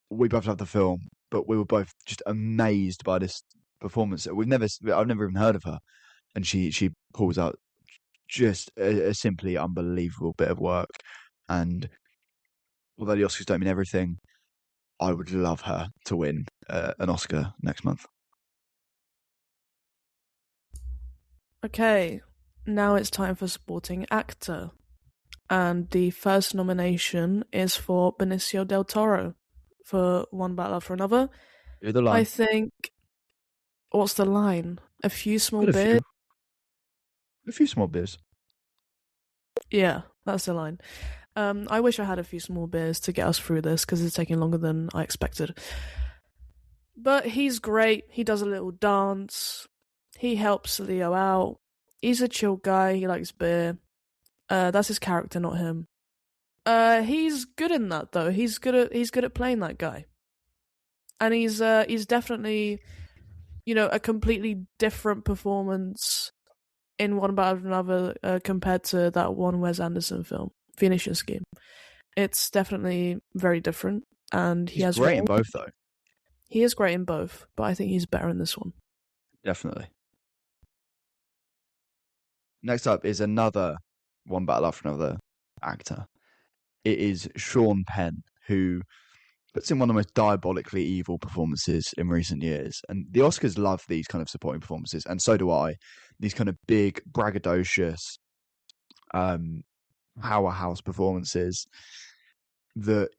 we both loved the film, but we were both just amazed by this performance. I've never even heard of her. And she pulls out just a simply unbelievable bit of work. And although the Oscars don't mean everything, I would love her to win an Oscar next month. Okay, now it's time for Supporting Actor. And the first nomination is for Benicio del Toro for One Battle After Another. You're the line. I think... What's the line? A few small beers? A few small beers. Yeah, that's the line. I wish I had a few small beers to get us through this, because it's taking longer than I expected. But he's great. He does a little dance. He helps Leo out. He's a chill guy. He likes beer. That's his character, not him. He's good in that, though. He's good at playing that guy. And he's definitely, a completely different performance in One Battle After Another compared to that one Wes Anderson film, Finishing Scheme. It's definitely very different, and he's great in both, though. He is great in both, but I think he's better in this one. Definitely. Next up is another One Battle After Another actor. It is Sean Penn, who puts in one of the most diabolically evil performances in recent years. And the Oscars love these kind of supporting performances, and so do I. These kind of big, braggadocious, powerhouse performances that,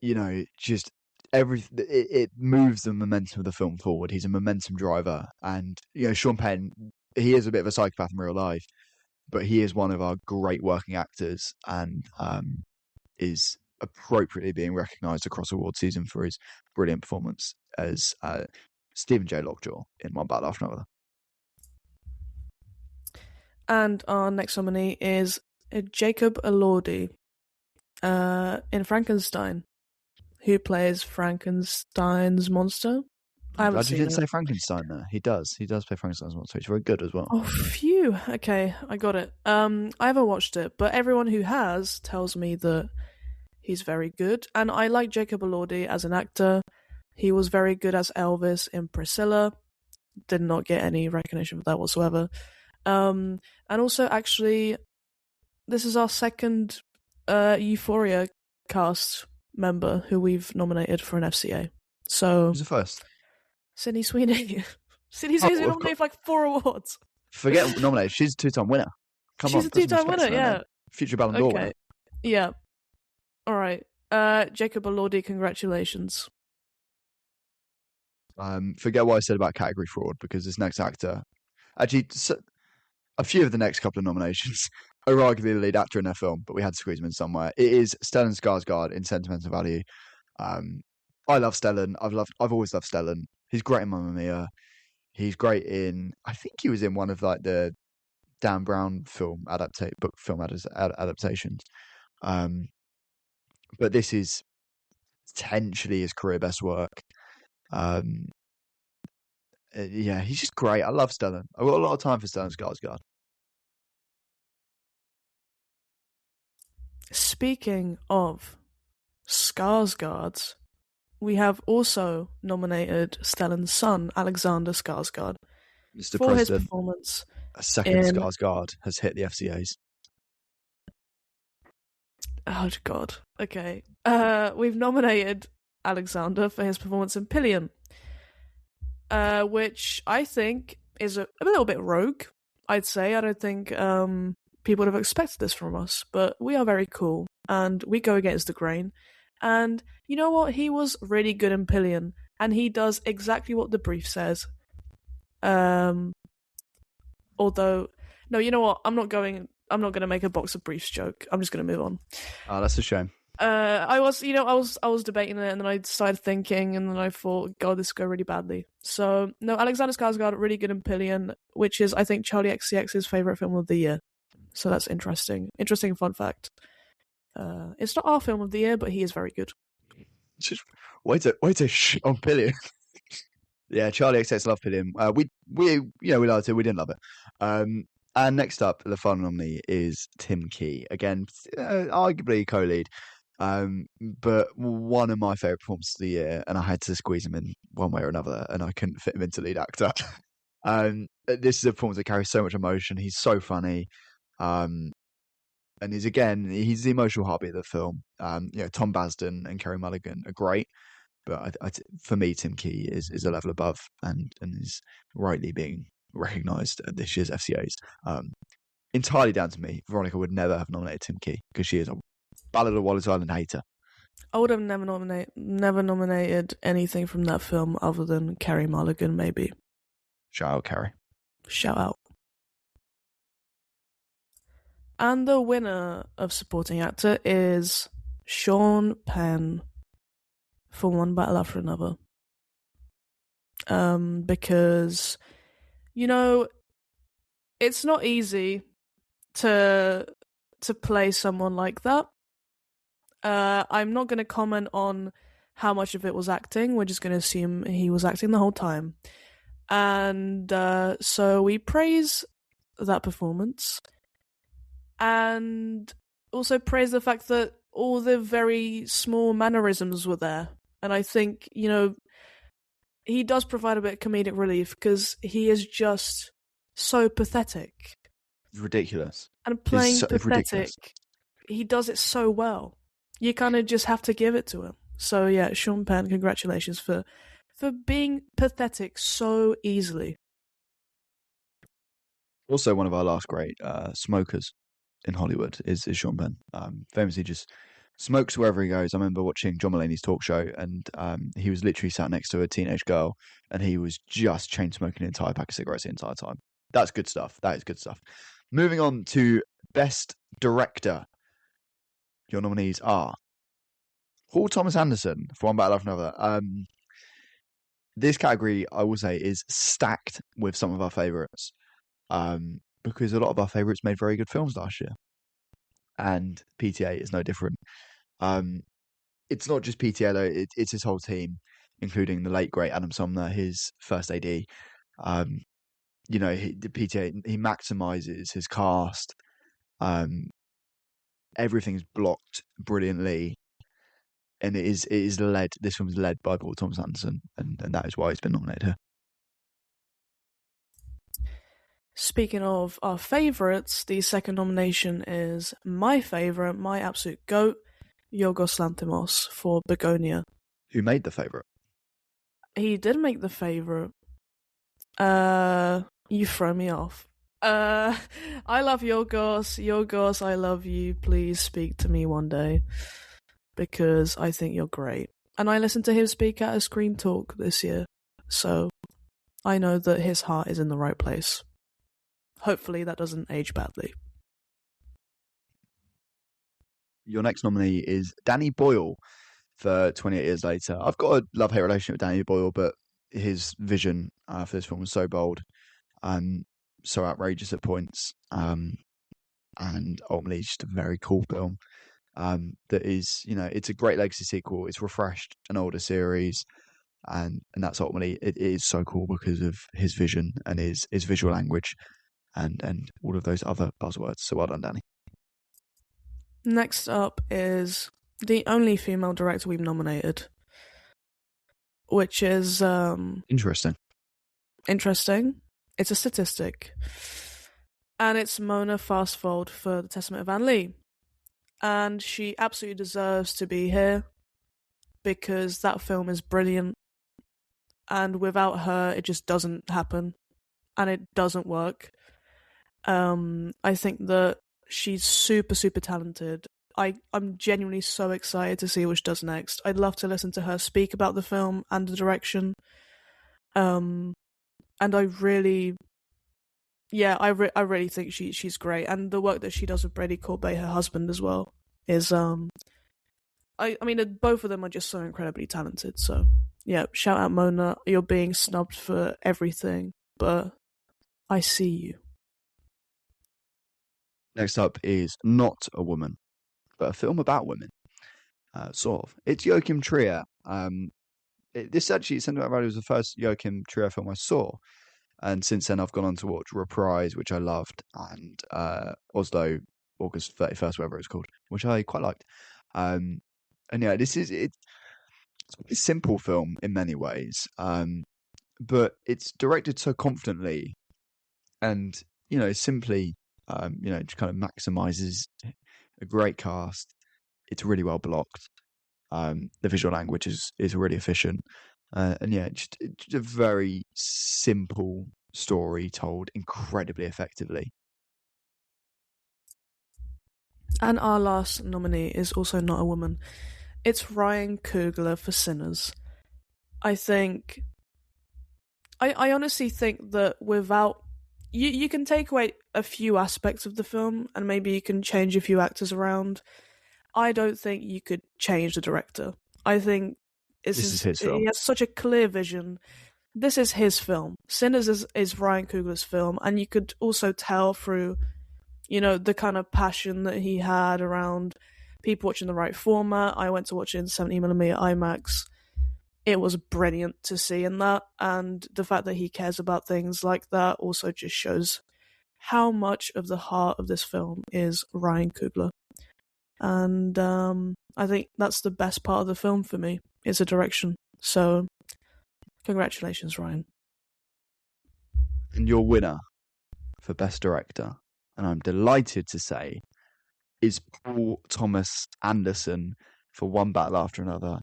just it moves the momentum of the film forward. He's a momentum driver. And, Sean Penn, he is a bit of a psychopath in real life, but he is one of our great working actors and is appropriately being recognised across award season for his brilliant performance as Stephen J. Lockjaw in One Battle After Another. And our next nominee is Jacob Elordi in Frankenstein, who plays Frankenstein's monster. I haven't Glad you seen didn't it. say Frankenstein there. He does play Frankenstein's monster, which is very good as well. Oh, phew. Okay, I got it. I haven't watched it, but everyone who has tells me that he's very good, and I like Jacob Elordi as an actor. He was very good as Elvis in Priscilla. Did not get any recognition for that whatsoever. And also, actually, this is our second Euphoria cast member who we've nominated for an FCA. So Who's the first? Sydney Sweeney. Sydney Sweeney's been nominated for like 4 awards. Forget nominated. She's a 2-time winner. Come on, She's a 2-time winner, yeah. Future Ballon d'Or winner. Yeah. All right. Jacob Elordi, congratulations. Forget what I said about category fraud, because this next actor, actually, a few of the next couple of nominations are arguably the lead actor in their film, but we had to squeeze him in somewhere. It is Stellan Skarsgård in Sentimental Value. I love Stellan. I've always loved Stellan. He's great in Mamma Mia. He's great in. I think he was in one of like the Dan Brown book film adaptations. But this is potentially his career best work. Yeah, he's just great. I love Stellan. I've got a lot of time for Stellan Skarsgård. Speaking of Skarsgårds, we have also nominated Stellan's son, Alexander Skarsgård, Mr. for his President, performance. a second Skarsgård has hit the FCAs. Oh, God. Okay. We've nominated Alexander for his performance in Pillion, which I think is a little bit rogue, I'd say. I don't think people would have expected this from us, but we are very cool, and we go against the grain. And you know what? He was really good in Pillion, and he does exactly what the brief says. Although, no, you know what? I'm not going to make a box of briefs joke. I'm just going to move on. Oh, that's a shame. I was debating it, and then I started thinking, and then I thought, God, this could go really badly. So, no, Alexander Skarsgård, really good in Pillion, which is, I think, Charlie XCX's favorite film of the year. So that's interesting. Interesting fun fact. It's not our film of the year, but he is very good. Just wait to on Pillion. Yeah, Charlie XCX loved Pillion. We liked it. We didn't love it. And next up, the final nominee is Tim Key. Again, arguably co-lead. But one of my favourite performances of the year, and I had to squeeze him in one way or another, and I couldn't fit him into lead actor. This is a performance that carries so much emotion. He's so funny. And he's the emotional heartbeat of the film. Tom Basden and Kerry Mulligan are great, but for me, Tim Key is a level above and is rightly being recognised at this year's FCAs. Entirely down to me. Veronica would never have nominated Tim Key because she is a Ballad of Wallace Island hater. I would have never nominated anything from that film other than Kerry Mulligan, maybe. Shout out, Kerry. Shout out. And the winner of supporting actor is Sean Penn for One Battle After Another. Because, it's not easy to play someone like that. I'm not going to comment on how much of it was acting. We're just going to assume he was acting the whole time. And so we praise that performance. And also praise the fact that all the very small mannerisms were there. And I think, he does provide a bit of comedic relief because he is just so pathetic. ridiculous. And playing Ridiculous. pathetic, he does it so well. You kind of just have to give it to him. So yeah, Sean Penn, congratulations for being pathetic so easily. Also, one of our last great smokers in Hollywood is Sean Penn. Famously just smokes wherever he goes. I remember watching John Mulaney's talk show, and he was literally sat next to a teenage girl, and he was just chain smoking an entire pack of cigarettes the entire time. That's good stuff. That is good stuff. Moving on to Best Director. Your nominees are Paul Thomas Anderson for One Battle After Another. This category, I will say, is stacked with some of our favourites. Because a lot of our favourites made very good films last year. And PTA is no different. It's not just PTA, though. It's his whole team, including the late, great Adam Sumner, his first AD. The PTA, he maximises his cast. Everything's blocked brilliantly. And this film's led by Paul Thomas Anderson, and that is why it's been nominated here. Speaking of our favourites, the second nomination is my favourite, my absolute GOAT, Yorgos Lanthimos for Begonia. Who made the favourite? He did make the favourite. You throw me off. I love Yorgos. Yorgos, I love you. Please speak to me one day. Because I think you're great. And I listened to him speak at a Screen Talk this year. So I know that his heart is in the right place. Hopefully that doesn't age badly. Your next nominee is Danny Boyle for 28 Years Later. I've got a love-hate relationship with Danny Boyle, but his vision for this film was so bold and so outrageous at points. And ultimately just a very cool film. That is, it's a great legacy sequel. It's refreshed an older series. And that's ultimately, it is so cool because of his vision and his visual language. And all of those other buzzwords. So well done, Danny. Next up is the only female director we've nominated, which is interesting. It's a statistic, and it's Mona Fastfold for The Testament of Anne Lee, and she absolutely deserves to be here because that film is brilliant, and without her, it just doesn't happen, and it doesn't work. I think that she's super, super talented. I'm genuinely so excited to see what she does next. I'd love to listen to her speak about the film and the direction. And I really think she's great. And the work that she does with Brady Corbet, her husband, as well, is I mean, both of them are just so incredibly talented. So yeah, shout out Mona. You're being snubbed for everything, but I see you. Next up is Not a Woman, but a film about women, sort of. It's Joachim Trier. This actually, Sentiment Valley was the first Joachim Trier film I saw, and since then I've gone on to watch Reprise, which I loved, and Oslo, August 31st, whatever it's called, which I quite liked. And yeah, it's a simple film in many ways, but it's directed so confidently, and simply. Just kind of maximizes a great cast. It's really well blocked. The visual language is really efficient. And yeah, just a very simple story told incredibly effectively. And our last nominee is also not a woman. It's Ryan Coogler for Sinners. I honestly think that without You can take away a few aspects of the film, and maybe you can change a few actors around. I don't think you could change the director. I think this is his film. He has such a clear vision. This is his film. Sinners is Ryan Coogler's film, and you could also tell through, the kind of passion that he had around people watching the right format. I went to watch it in 70mm IMAX. It was brilliant to see in that, and the fact that he cares about things like that also just shows how much of the heart of this film is Ryan Coogler. And I think that's the best part of the film for me, is the direction. So, congratulations, Ryan. And your winner for Best Director and I'm delighted to say, is Paul Thomas Anderson for One Battle After Another.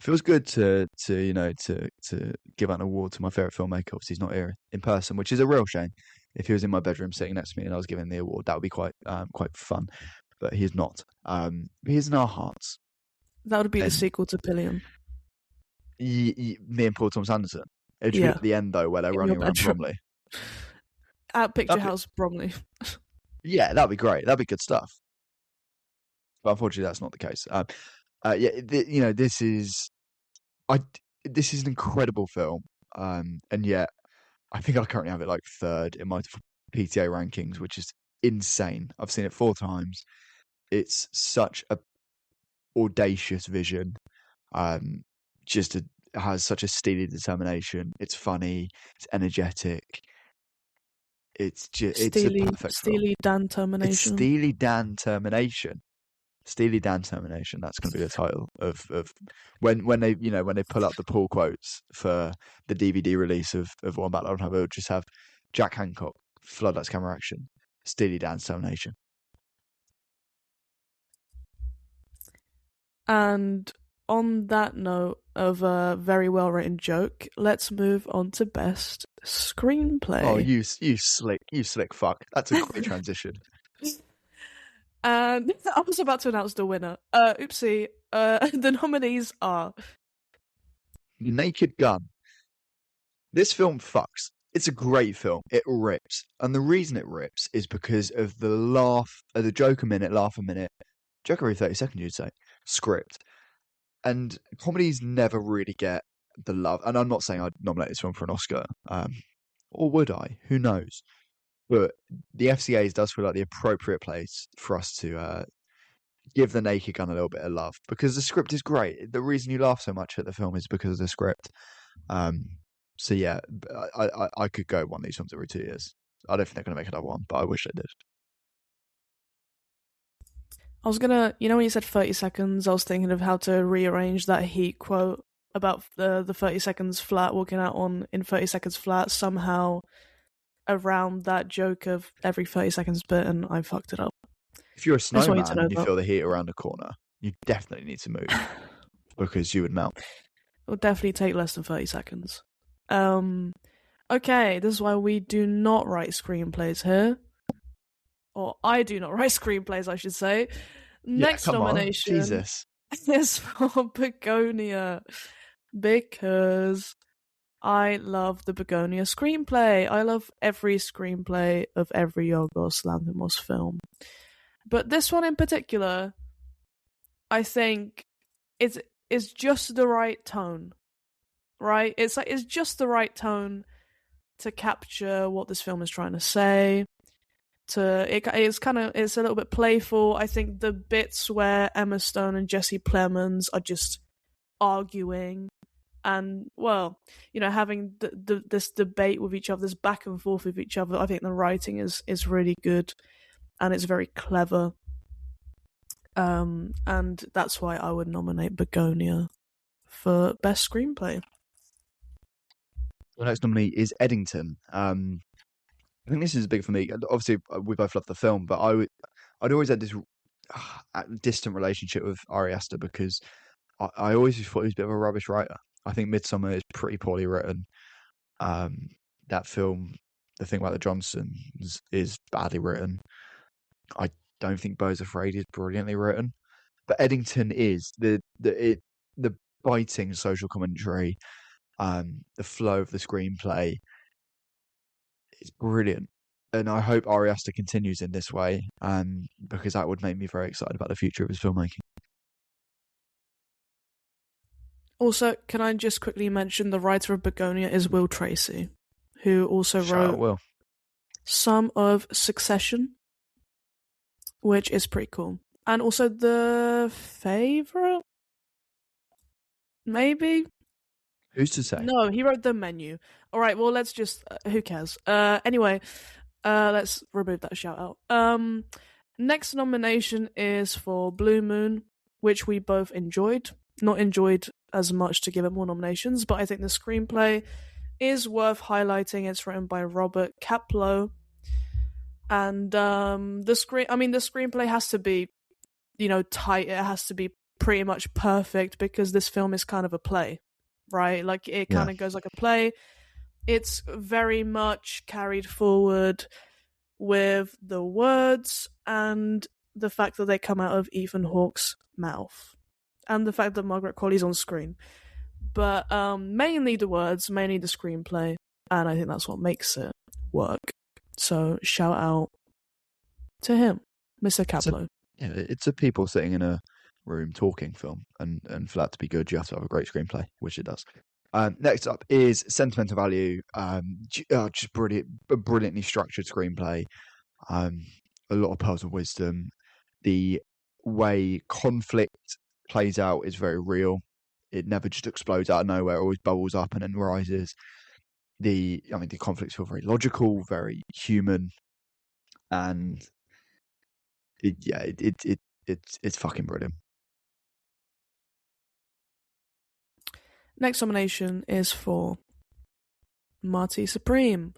Feels good to give out an award to my favorite filmmaker. Obviously, he's not here in person, which is a real shame. If he was in my bedroom sitting next to me and I was giving the award, that would be quite fun. But he's not. He's in our hearts. That would be the sequel to Pillion. Me and Paul Thomas Anderson. It would be at the end though, where they're running around Bromley. At Picture House Bromley. Yeah, that'd be great. That'd be good stuff. But unfortunately, that's not the case. This is an incredible film, and yet I think I currently have it like third in my PTA rankings, which is insane. I've seen it 4 times. It's such a audacious vision. It has such a steely determination. It's funny. It's energetic. It's a perfect film. Steely Dan Termination. It's Steely Dan Termination. Steely Dan Termination. That's going to be the title of when they pull up the pull quotes for the DVD release of One Battle After Another. It'll just have Jack Hancock, Floodlights Camera Action, Steely Dan Termination. And on that note of a very well written joke, let's move on to best screenplay. Oh, you slick fuck. That's a great transition. And I was about to announce the winner. Oopsie. The nominees are Naked Gun. This film fucks. It's a great film. It rips. And the reason it rips is because of the joke a minute, laugh a minute, joke every 30 seconds, you'd say, script. And comedies never really get the love. And I'm not saying I'd nominate this film for an Oscar. Or would I? Who knows? But the FCAs does feel like the appropriate place for us to give The Naked Gun a little bit of love, because the script is great. The reason you laugh so much at the film is because of the script. So yeah, I could go one of these films every 2 years. I don't think they're going to make another one, but I wish they did. I was gonna, when you said 30 seconds, I was thinking of how to rearrange that Heat quote about the 30 seconds flat, walking out in 30 seconds flat, somehow around that joke of every 30 seconds bit, and I fucked it up. If you're a snowman and you feel the heat around the corner, you definitely need to move because you would melt. It will definitely take less than 30 seconds. Okay, this is why we do not write screenplays here. Or I do not write screenplays, I should say. Next nomination is for Begonia, because I love the Begonia screenplay. I love every screenplay of every Yorgos Lanthimos film. But this one in particular, I think is just the right tone. Right? It's just the right tone to capture what this film is trying to say. It's a little bit playful. I think the bits where Emma Stone and Jesse Plemons are just arguing and, having this debate with each other, this back and forth with each other, I think the writing is really good and it's very clever. And that's why I would nominate Begonia for best screenplay. The next nominee is Eddington. I think this is big for me. Obviously, we both love the film, but I'd always had this distant relationship with Ari Aster because I always thought he was a bit of a rubbish writer. I think Midsommar is pretty poorly written. That film, The Thing About the Johnsons, is badly written. I don't think Beau's Afraid is brilliantly written, but Eddington is the biting social commentary, the flow of the screenplay. It's brilliant, and I hope Ari Aster continues in this way, because that would make me very excited about the future of his filmmaking. Also, can I just quickly mention the writer of Begonia is Will Tracy, who also wrote some of Succession, which is pretty cool, and also The Favourite, maybe? Who's to say? No, he wrote The Menu. All right, well, let's just... who cares? Anyway, let's remove that shout-out. Next nomination is for Blue Moon, which we both enjoyed. Not enjoyed as much to give it more nominations, but I think the screenplay is worth highlighting. It's written by Robert Kaplow. And the screenplay has to be, tight. It has to be pretty much perfect because this film is kind of a play, right? Like it Yeah. kind of goes like a play. It's very much carried forward with the words and the fact that they come out of Ethan Hawke's mouth, and the fact that Margaret Qualley's on screen. But mainly the words, mainly the screenplay, and I think that's what makes it work. So shout out to him, Mr. Caplow. It's a people sitting in a room talking film, and for that to be good, you have to have a great screenplay, which it does. Next up is Sentimental Value. Just brilliantly structured screenplay. A lot of pearls of wisdom. The way conflict plays out is very real. It never just explodes out of nowhere. It always bubbles up and then rises. The conflicts feel very logical, very human, and it's fucking brilliant. Next nomination is for Marty Supreme,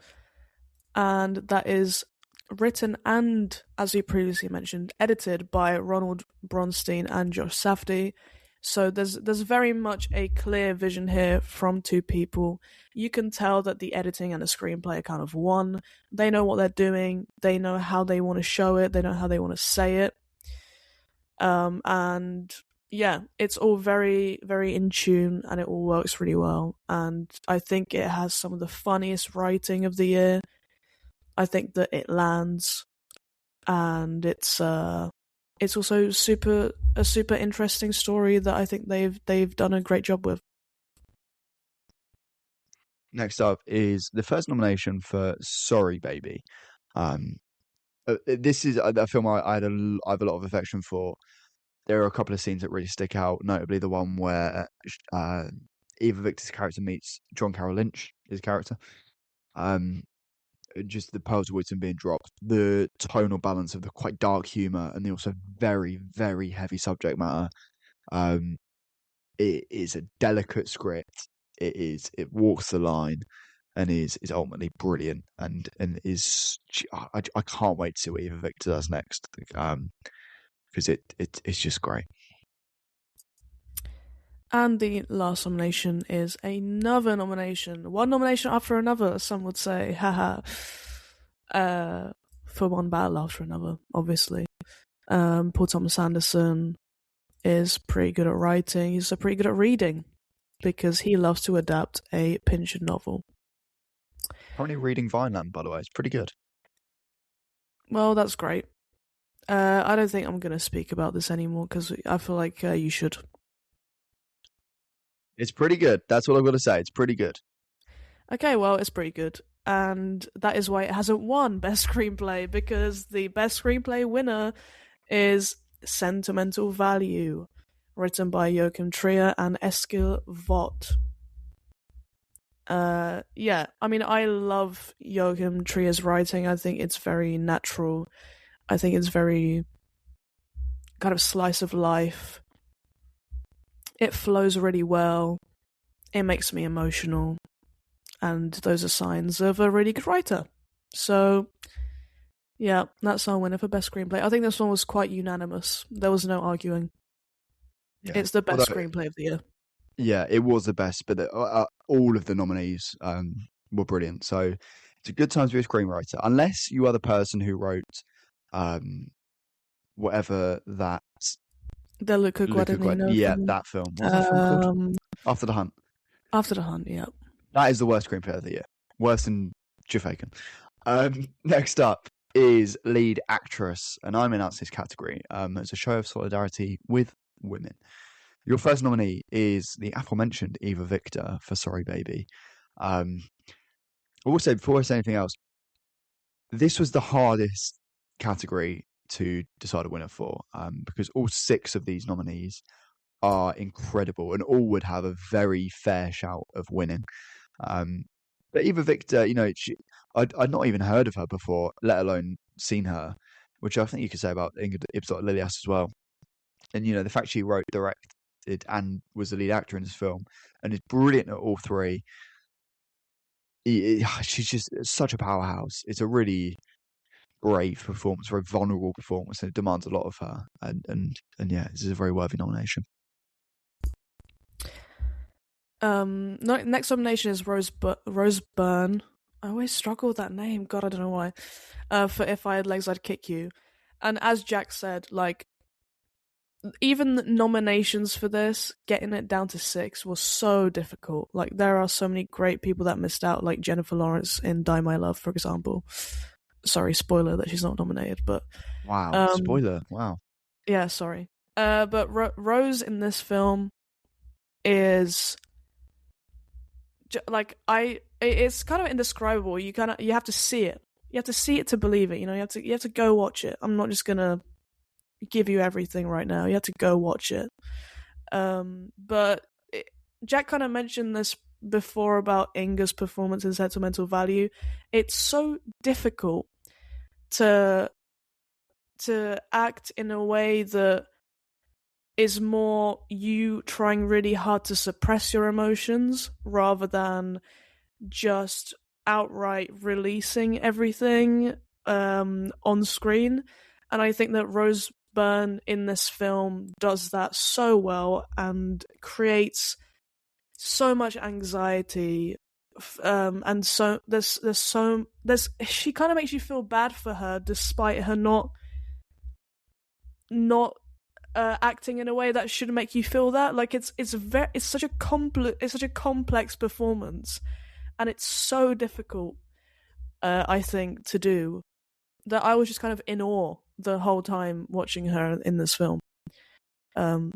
and that is written and, as we previously mentioned, edited by Ronald Bronstein and Josh Safdie. So there's very much a clear vision here from two people. You can tell that the editing and the screenplay are kind of one. They know what they're doing. They know how they want to show it. They know how they want to say it. And yeah, it's all very, very in tune, and it all works really well. And I think it has some of the funniest writing of the year. I think that it lands, and it's also a super interesting story that I think they've done a great job with. Next up is the first nomination for Sorry Baby. This is a film I have a lot of affection for. There are a couple of scenes that really stick out, notably the one where Eva Victor's character meets John Carroll Lynch, his character. Just the pearls of wisdom being dropped, the tonal balance of the quite dark humour and the also very, very heavy subject matter. It is a delicate script. It walks the line and is ultimately brilliant and is I can't wait to see what Eva Victor does next. Because it's just great. And the last nomination is another nomination. One nomination after another, some would say. Haha. For one battle after another, obviously. Paul Thomas Anderson is pretty good at writing. He's pretty good at reading because he loves to adapt a Pynchon novel. Currently reading Vineland, by the way. It's pretty good. Well, that's great. I don't think I'm going to speak about this anymore because I feel like you should. It's pretty good. That's what I'm going to say. It's pretty good. Okay, well, it's pretty good. And that is why it hasn't won Best Screenplay, because the Best Screenplay winner is Sentimental Value, written by Joachim Trier and Eskil Vogt. Yeah, I mean, I love Joachim Trier's writing. I think it's very natural. I think it's very kind of slice of life. It flows really well. It makes me emotional. And those are signs of a really good writer. So, yeah, that's our winner for Best Screenplay. I think this one was quite unanimous. There was no arguing. Yeah. It's the best screenplay of the year. Yeah, it was the best, but all of the nominees were brilliant. So it's a good time to be a screenwriter, unless you are the person who wrote whatever that... The Luca Guadagnino film. That film. What's that film called? After the Hunt. After the Hunt, yeah. That is the worst screenplay of the year. Worse than Jaffakin. Next up is lead actress, and I'm announced this category as a show of solidarity with women. Your first nominee is the aforementioned Eva Victor for Sorry Baby. I will say, before I say anything else, this was the hardest category to decide a winner for, because all 6 of these nominees are incredible and all would have a very fair shout of winning. But Eva Victor, I'd not even heard of her before, let alone seen her, which I think you could say about Ingrid Ibsdottir Lilias as well. And, the fact she wrote, directed, and was the lead actor in this film, and is brilliant at all 3. She's just such a powerhouse. It's a really, brave performance, very vulnerable performance, and it demands a lot of her. And yeah, this is a very worthy nomination. Next nomination is Rose Byrne. I always struggle with that name. God, I don't know why. For If I Had Legs, I'd Kick You. And as Jack said, like, even nominations for this, getting it down to 6 was so difficult. Like, there are so many great people that missed out, like Jennifer Lawrence in Die My Love, for example. Sorry, spoiler that she's not nominated, but Wow, spoiler! Wow. Yeah, sorry. But Rose in this film is like it's kind of indescribable. You have to see it. You have to see it to believe it. You know, you have to go watch it. I'm not just gonna give you everything right now. You have to go watch it. Jack kind of mentioned this before about Inga's performance in Sentimental Value. It's so difficult to act in a way that is more you trying really hard to suppress your emotions rather than just outright releasing everything on screen. And I think that Rose Byrne in this film does that so well and creates so much anxiety. And so there's she kind of makes you feel bad for her despite her not acting in a way that should make you feel that. Like it's such a complex performance, and it's so difficult, I think, to do, that I was just kind of in awe the whole time watching her in this film.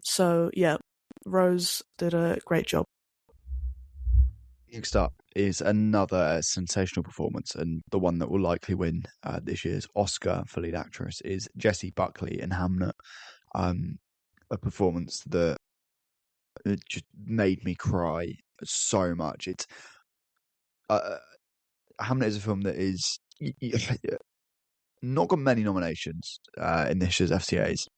So yeah, Rose did a great job. Next up is another sensational performance, and the one that will likely win this year's Oscar for lead actress is Jessie Buckley in Hamnet. A performance that just made me cry so much. It's Hamnet is a film that is not got many nominations in this year's FCAs,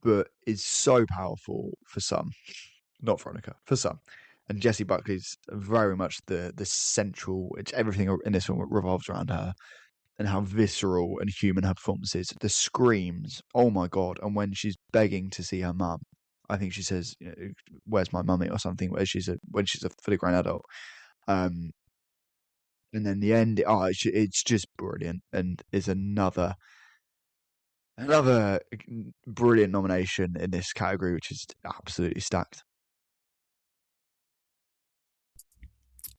but is so powerful for some. Not Veronica, for some. And Jessie Buckley's very much the central. Everything in this film revolves around her, and how visceral and human her performance is. The screams, oh my god! And when she's begging to see her mum, I think she says, "Where's my mummy?" or something. When she's a fully grown adult, and then the end. It's just brilliant, and is another brilliant nomination in this category, which is absolutely stacked.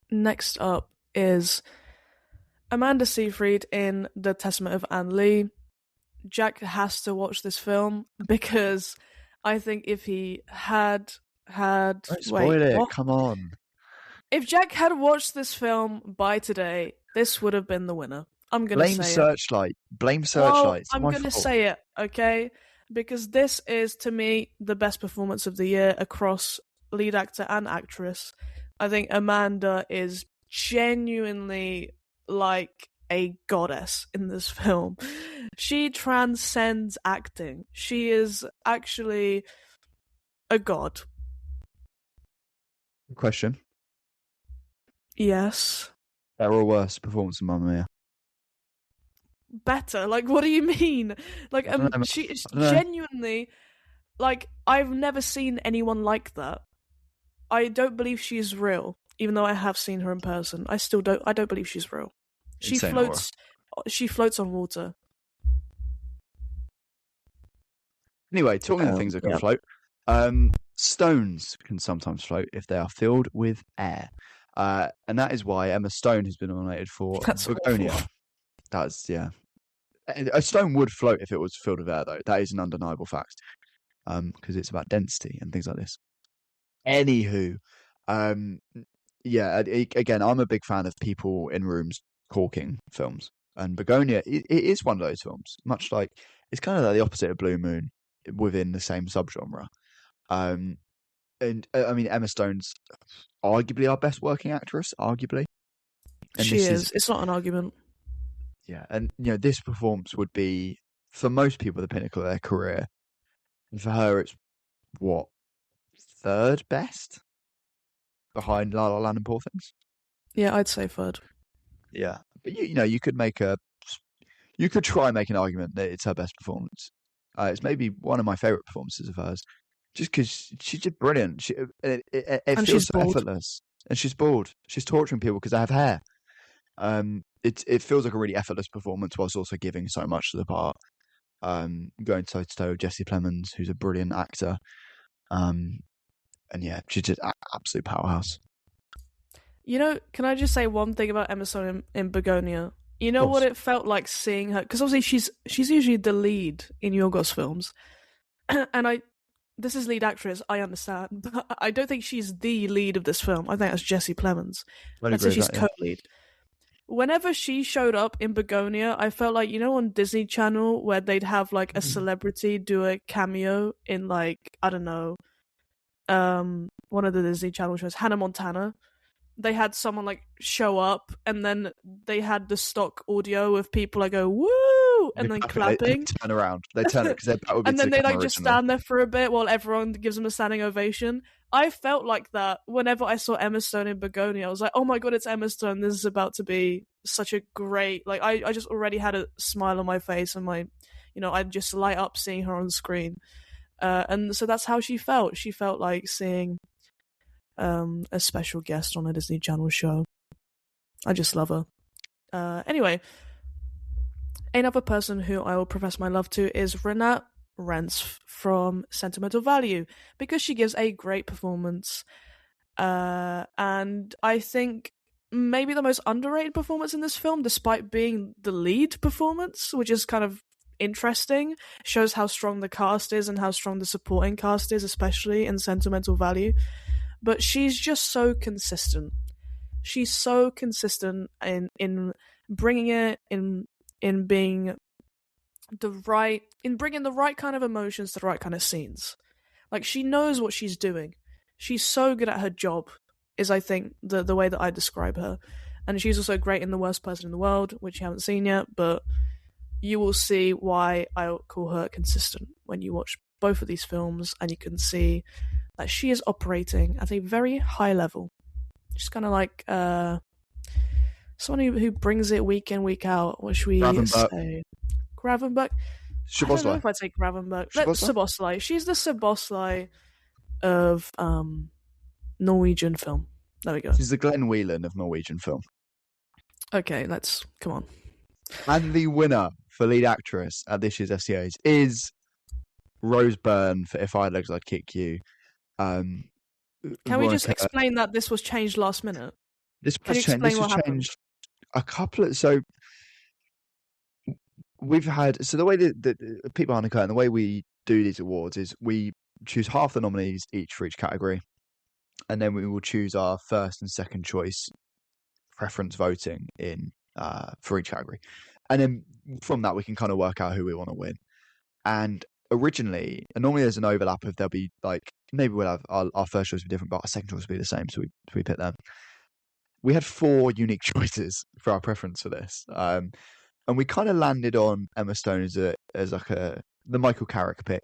Next up is Amanda Seyfried in The Testament of Anne Lee. Jack has to watch this film because I think if he had Don't spoil it. what? Come on. If Jack had watched this film by today, this would have been the winner. I'm gonna Blame say Searchlight. it. Blame Searchlight. Well, I'm gonna say it, okay? Because this is, to me, the best performance of the year across lead actor and actress. I think Amanda is genuinely like a goddess in this film. She transcends acting. She is actually a god. Question. Yes. Better or worse performance than Mamma Mia? Better. Like, what do you mean? Like, she is genuinely, like, I've never seen anyone like that. I don't believe she's real, even though I have seen her in person. I don't believe she's real. She floats on water. Anyway, talking of things that can float, stones can sometimes float if they are filled with air. And that is why Emma Stone has been nominated for Begonia. Yeah. A stone would float if it was filled with air, though. That is an undeniable fact. Because it's about density and things like this. Anywho, again, I'm a big fan of people in rooms talking films. And Begonia, it is one of those films, much like, it's kind of like the opposite of Blue Moon within the same subgenre. And I mean, Emma Stone's arguably our best working actress, arguably. And she is. It's not an argument. Yeah, and this performance would be, for most people, the pinnacle of their career. And for her, it's what, third best behind La La Land and Poor Things? Yeah, I'd say third. Yeah, but you could make a You could try and make an argument that it's her best performance. It's maybe one of my favorite performances of hers, just because she's just brilliant. It And feels she's so bald. effortless, and she's bald. She's torturing people because they have hair. It feels like a really effortless performance whilst also giving so much to the part. Going toe to toe with Jesse Plemons, who's a brilliant actor. And yeah, she's just absolute powerhouse. You know, can I just say one thing about Emma Stone in Begonia? You know what it felt like seeing her, because obviously she's usually the lead in Yorgos films, and this is lead actress, I understand, but I don't think she's the lead of this film. I think that's Jesse Plemons. Let's say she's co-lead. Whenever she showed up in Begonia, I felt like, you know, on Disney Channel where they'd have like a celebrity do a cameo in like, I don't know, one of the Disney Channel shows, Hannah Montana. They had someone like show up, and then they had the stock audio of people like go woo, and then clapping. They turn around. They turn it because they're back with and then they like just stand there for a bit while everyone gives them a standing ovation. I felt like that whenever I saw Emma Stone in Begonia. I was like, oh my god, it's Emma Stone. This is about to be such a great. Like I just already had a smile on my face, and I'd just light up seeing her on screen. And so that's how she felt. She felt like seeing a special guest on a Disney Channel show. I just love her. Anyway, another person who I will profess my love to is Renat Rentz from Sentimental Value, because she gives a great performance. And I think maybe the most underrated performance in this film, despite being the lead performance, which is kind of interesting. Shows how strong the cast is and how strong the supporting cast is, especially in Sentimental Value. But she's just so consistent. She's so consistent in bringing it, in being bringing the right kind of emotions to the right kind of scenes. Like, she knows what she's doing. She's so good at her job, is I think the way that I describe her. And she's also great in The Worst Person in the World, which you haven't seen yet, but you will see why I call her consistent when you watch both of these films, and you can see that she is operating at a very high level. She's kind of like someone who brings it week in, week out. What should we say? Gravenberg? I don't know if I'd say Gravenberg. Szoboszlai. She's the Szoboszlai of Norwegian film. There we go. She's the Glenn Whelan of Norwegian film. Okay, come on. And the winner for lead actress at this year's FCAs is Rose Byrne for If I Had Legs I'd Kick You. Can we just explain that this was changed last minute? This was changed a couple of... So we've had... So the way that people behind the curtain, the way we do these awards is we choose half the nominees each for each category, and then we will choose our first and second choice preference voting in for each category. And then from that, we can kind of work out who we want to win. And originally, and normally there's an overlap of there'll be like, maybe we'll have our first choice will be different, but our second choice will be the same. So we pick them. We had 4 unique choices for our preference for this. And we kind of landed on Emma Stone as like the Michael Carrick pick.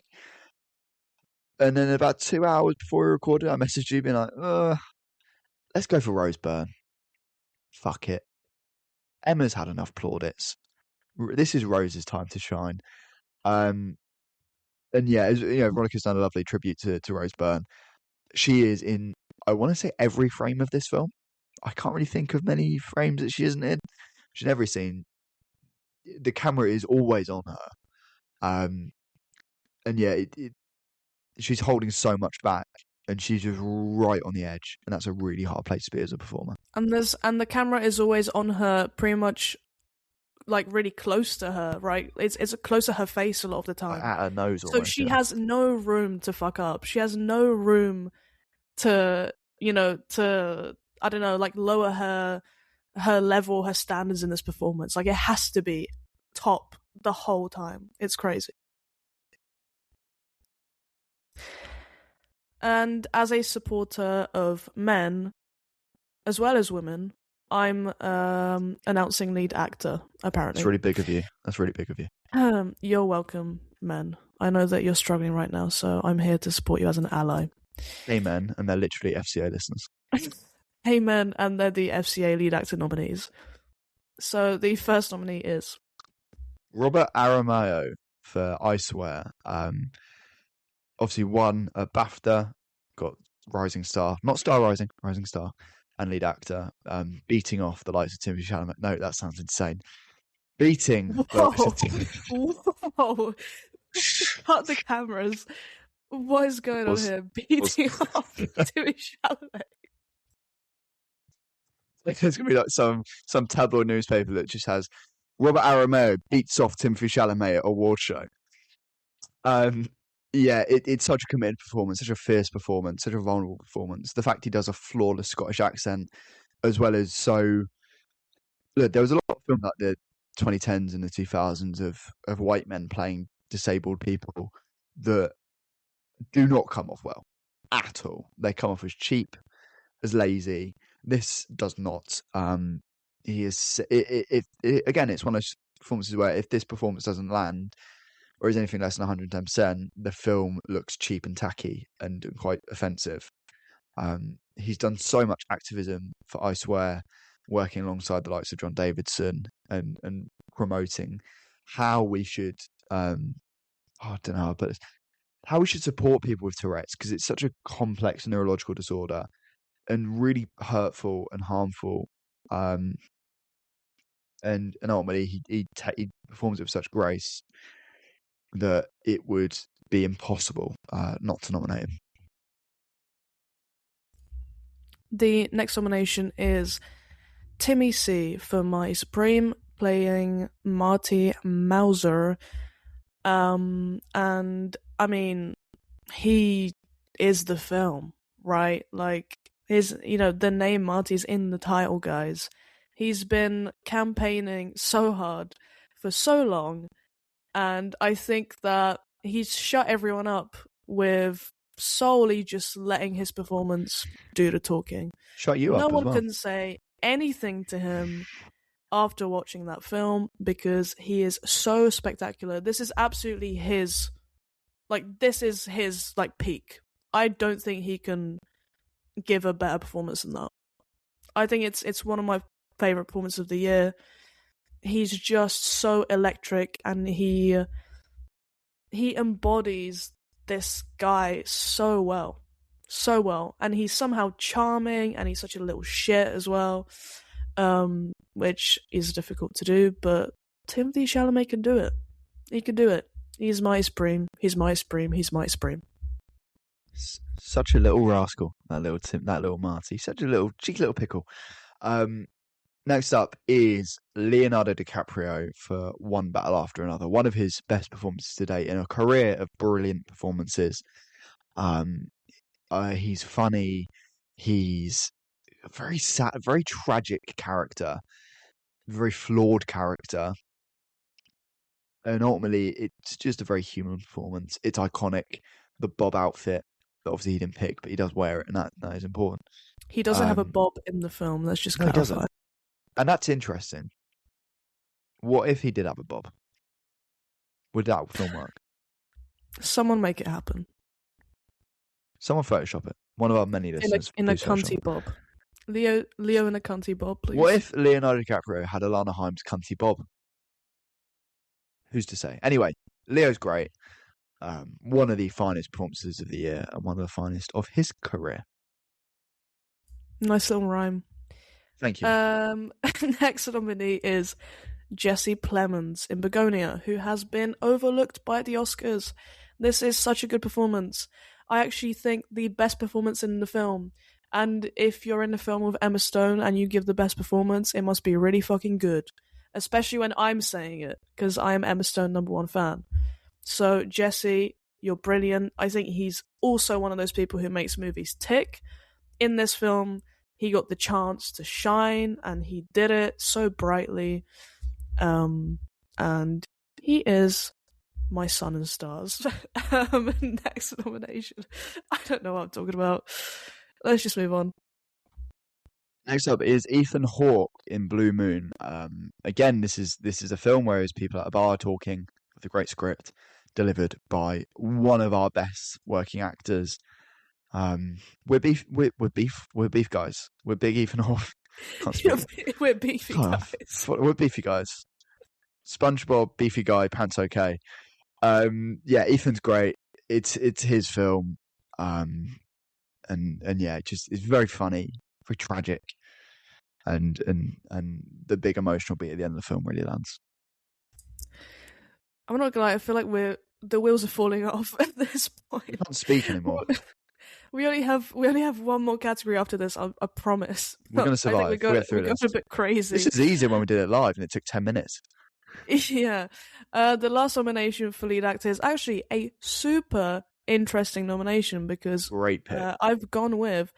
And then about 2 hours before we recorded, I messaged you being like, let's go for Rose Byrne. Fuck it. Emma's had enough plaudits. This is Rose's time to shine. And yeah, Veronica's done a lovely tribute to Rose Byrne. She is in, I want to say, every frame of this film. I can't really think of many frames that she isn't in. She's in every scene. The camera is always on her. And yeah, she's holding so much back, and she's just right on the edge, and that's a really hard place to be as a performer. And the camera is always on her, pretty much like really close to her, right? It's close to her face a lot of the time, at her nose. So she has no room to fuck up. She has no room to I don't know, like lower her level, her standards in this performance. Like, it has to be top the whole time. It's crazy. And as a supporter of men as well as women, I'm announcing lead actor, apparently. That's really big of you. You're welcome, men. I know that you're struggling right now, so I'm here to support you as an ally. Amen, and they're literally FCA listeners. Amen, and they're the FCA lead actor nominees. So the first nominee is Robert Aramayo for I Swear. Obviously won a BAFTA, got Rising Star, not Star Rising, Rising Star, and lead actor, beating off the likes of Timothy Chalamet. No, that sounds insane. Beating the likes of Whoa! Cut the cameras. What is going on here? Beating off Timmy Chalamet. There's gonna be like some tabloid newspaper that just has Robert Aramayo beats off Timothy Chalamet at award show. Yeah, it's such a committed performance, such a fierce performance, such a vulnerable performance. The fact he does a flawless Scottish accent, as well as look, there was a lot of film like the 2010s and the 2000s of white men playing disabled people that do not come off well at all. They come off as cheap, as lazy. This does not. He is. Again, it's one of those performances where if this performance doesn't land or is anything less than 110%, the film looks cheap and tacky and quite offensive. He's done so much activism for I Swear, working alongside the likes of John Davidson and promoting how we should. I don't know, but how we should support people with Tourette's, because it's such a complex neurological disorder and really hurtful and harmful. And ultimately, he performs it with such grace that it would be impossible not to nominate him. The next nomination is Timmy C for My Supreme, playing Marty Mauser. And I mean, he is the film, right? Like, the name Marty's in the title, guys. He's been campaigning so hard for so long, and I think that he's shut everyone up with solely just letting his performance do the talking. Shut you up as well. No one can say anything to him after watching that film because he is so spectacular. This is absolutely his peak. I don't think he can give a better performance than that. I think it's one of my favorite performances of the year. He's just so electric, and he embodies this guy so well, and he's somehow charming, and he's such a little shit as well, which is difficult to do, but Timothy Chalamet can do it. He can do it. He's my Supreme. He's my Supreme. He's my Supreme. Such a little rascal, that little Marty. Such a little cheeky little pickle. Next up is Leonardo DiCaprio for One Battle After Another, one of his best performances to date in a career of brilliant performances. He's funny. He's a very sad, very tragic character, very flawed character. And ultimately, it's just a very human performance. It's iconic. The bob outfit that obviously he didn't pick, but he does wear it, and that is important. He doesn't have a bob in the film. Let's just clarify. He doesn't. And that's interesting. What if he did have a bob? Would that film work? Someone make it happen. Someone Photoshop it. One of our many listeners. In a cunty bob. Leo in a cunty bob, please. What if Leonardo DiCaprio had Alana Haim's cunty bob? Who's to say? Anyway, Leo's great. One of the finest performances of the year and one of the finest of his career. Nice little rhyme. Thank you. Next nominee is Jesse Plemons in Begonia, who has been overlooked by the Oscars. This is such a good performance. I actually think the best performance in the film. And if you're in the film with Emma Stone and you give the best performance, it must be really fucking good. Especially when I'm saying it, because I am Emma Stone #1 fan. So, Jesse, you're brilliant. I think he's also one of those people who makes movies tick. In this film, he got the chance to shine, and he did it so brightly. And he is my sun and stars. Next nomination. I don't know what I'm talking about. Let's just move on. Next up is Ethan Hawke in Blue Moon. Again, this is a film where there's people at a bar talking with a great script delivered by one of our best working actors. We're beef guys. We're big Ethan Hawke. We're beefy guys. We're beefy guys. SpongeBob, beefy guy, pants okay. Yeah, Ethan's great. It's his film. And yeah, it's very funny, very tragic, and the big emotional beat at the end of the film really lands. I'm not gonna lie, I feel like the wheels are falling off at this You point. can't speak anymore. We only have one more category after this. I promise. We're going to I think survive. We'll get through we're going this. a bit crazy. This is easier when we did it live, and it took 10 minutes. Yeah. The last nomination for lead actor is actually a super interesting nomination because Great pick. I've gone with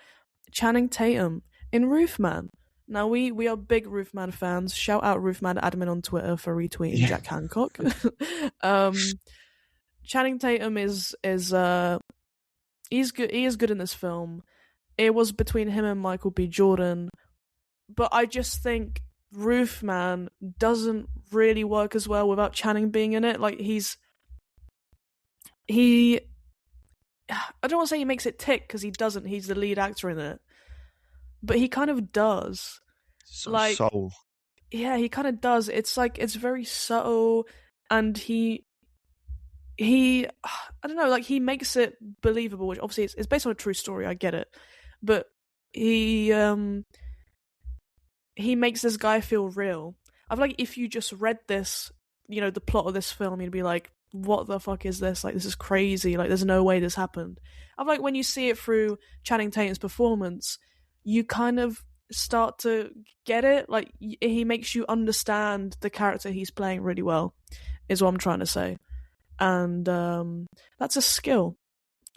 Channing Tatum in Roofman. Now we are big Roofman fans. Shout out Roofman admin on Twitter for retweeting Jack Hancock. Channing Tatum is he's good. He is good in this film. It was between him and Michael B. Jordan, but I just think Roofman doesn't really work as well without Channing being in it. Like he I don't want to say he makes it tick because he doesn't. He's the lead actor in it, but he kind of does. Like soul. Yeah, he kind of does. It's like it's very subtle, and he I don't know, like he makes it believable. Which obviously it's based on a true story. I get it, but he makes this guy feel real. I feel like if you just read this, the plot of this film, you'd be like, what the fuck is this? Like, this is crazy. Like, there's no way this happened. I feel like when you see it through Channing Tatum's performance, you kind of start to get it. Like, he makes you understand the character he's playing really well, is what I'm trying to say. And that's a skill.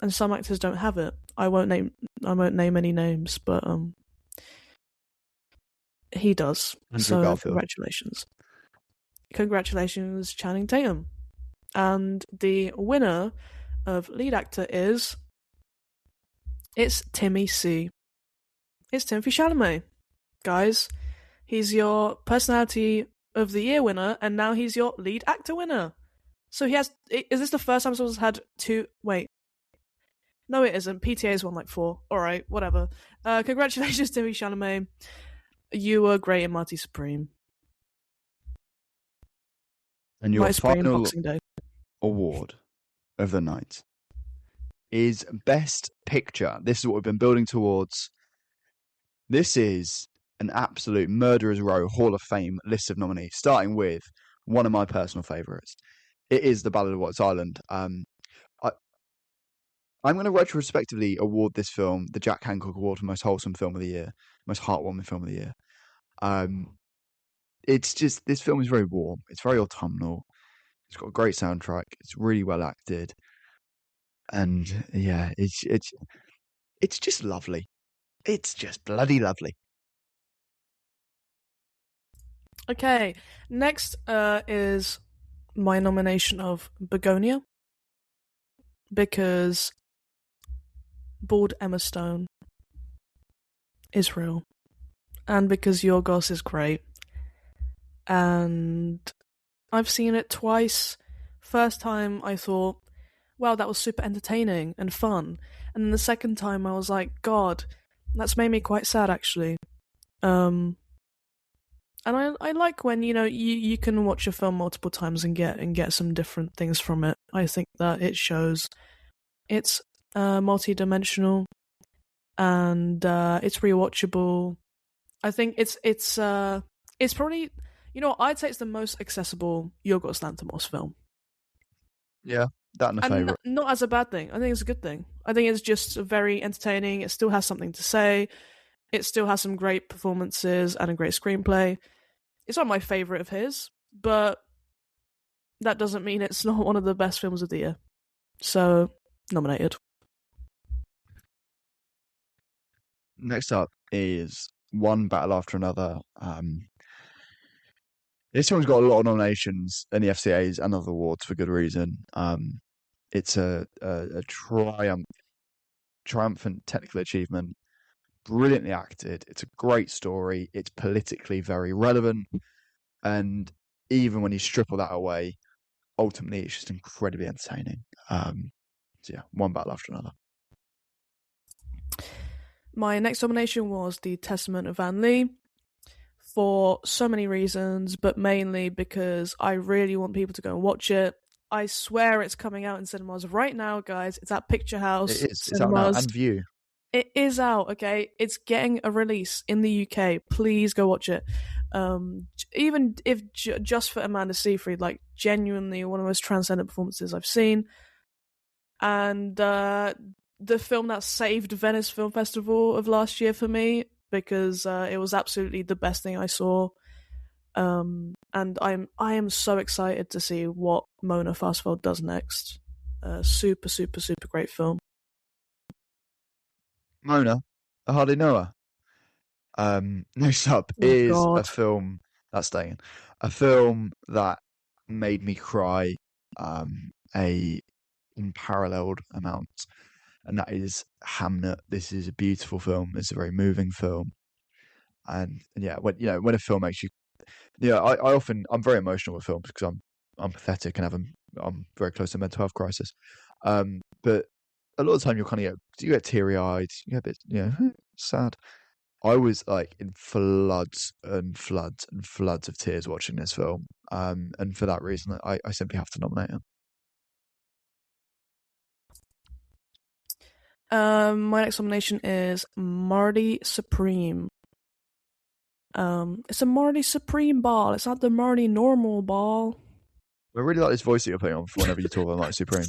And some actors don't have it. I won't name any names, but he does. Andrew so Garfield. Congratulations, Channing Tatum. And the winner of lead actor it's Timmy C. It's Timothy Chalamet. Guys, he's your personality of the year winner, and now he's your lead actor winner. So is this the first time someone's had two? Wait. No, it isn't. PTA's won like 4. Alright, whatever. Congratulations, Timothy Chalamet. You were great in Marty Supreme. And your final Boxing Day award of the night is Best Picture. This is what we've been building towards. This is an absolute murderer's row Hall of Fame list of nominees, starting with one of my personal favourites. It is The Ballad of Watts Island. I'm going to retrospectively award this film the Jack Hancock Award for Most Wholesome Film of the Year, Most Heartwarming Film of the Year. It's just, this film is very warm. It's very autumnal. It's got a great soundtrack. It's really well acted. And yeah, it's just lovely. It's just bloody lovely. Okay, next is my nomination of Begonia, because bald Emma Stone is real, and because Yorgos is great, and I've seen it twice. First time I thought, wow, that was super entertaining and fun, and then the second time I was like, God, that's made me quite sad actually. And I like when you can watch a film multiple times and get some different things from it. I think that it shows it's multi-dimensional and it's rewatchable. I think it's probably I'd say it's the most accessible Yorgos Lanthimos film. Yeah, that and a favourite. Not as a bad thing. I think it's a good thing. I think it's just very entertaining. It still has something to say. It still has some great performances and a great screenplay. It's not my favourite of his, but that doesn't mean it's not one of the best films of the year. So, nominated. Next up is One Battle After Another. This one's got a lot of nominations in the FCAs and other awards for good reason. It's a triumphant technical achievement, brilliantly acted. It's a great story. It's politically very relevant, and even when you strip all that away, ultimately it's just incredibly entertaining. So yeah, One Battle After Another. My next nomination was The Testament of Van Lee. for so many reasons, but mainly because I really want people to go and watch it. I swear it's coming out in cinemas right now, guys. It's at Picture It House is. It's out now cinemas. and View. It is out, okay? It's getting a release in the UK. Please go watch it. Even if just for Amanda Seyfried, like genuinely one of the most transcendent performances I've seen. And the film that saved Venice Film Festival of last year for me, because it was absolutely the best thing I saw. And I am so excited to see what Mona Fastfeld does next. Super, super, super great film. Mona, I hardly know her. Next up Oh is a God. film that's staying. A film that made me cry a unparalleled amount, and that is Hamnet. This is a beautiful film. It's a very moving film, and yeah, when a film makes you, I'm very emotional with films because I'm pathetic and I'm very close to a mental health crisis. But a lot of the time you get teary eyed, you get a bit sad. I was like in floods and floods and floods of tears watching this film. And for that reason, I simply have to nominate him. My next nomination is Marty Supreme. It's a Marty Supreme ball. It's not the Marty normal ball. I really like this voice that you're putting on for whenever you talk about Marty Supreme.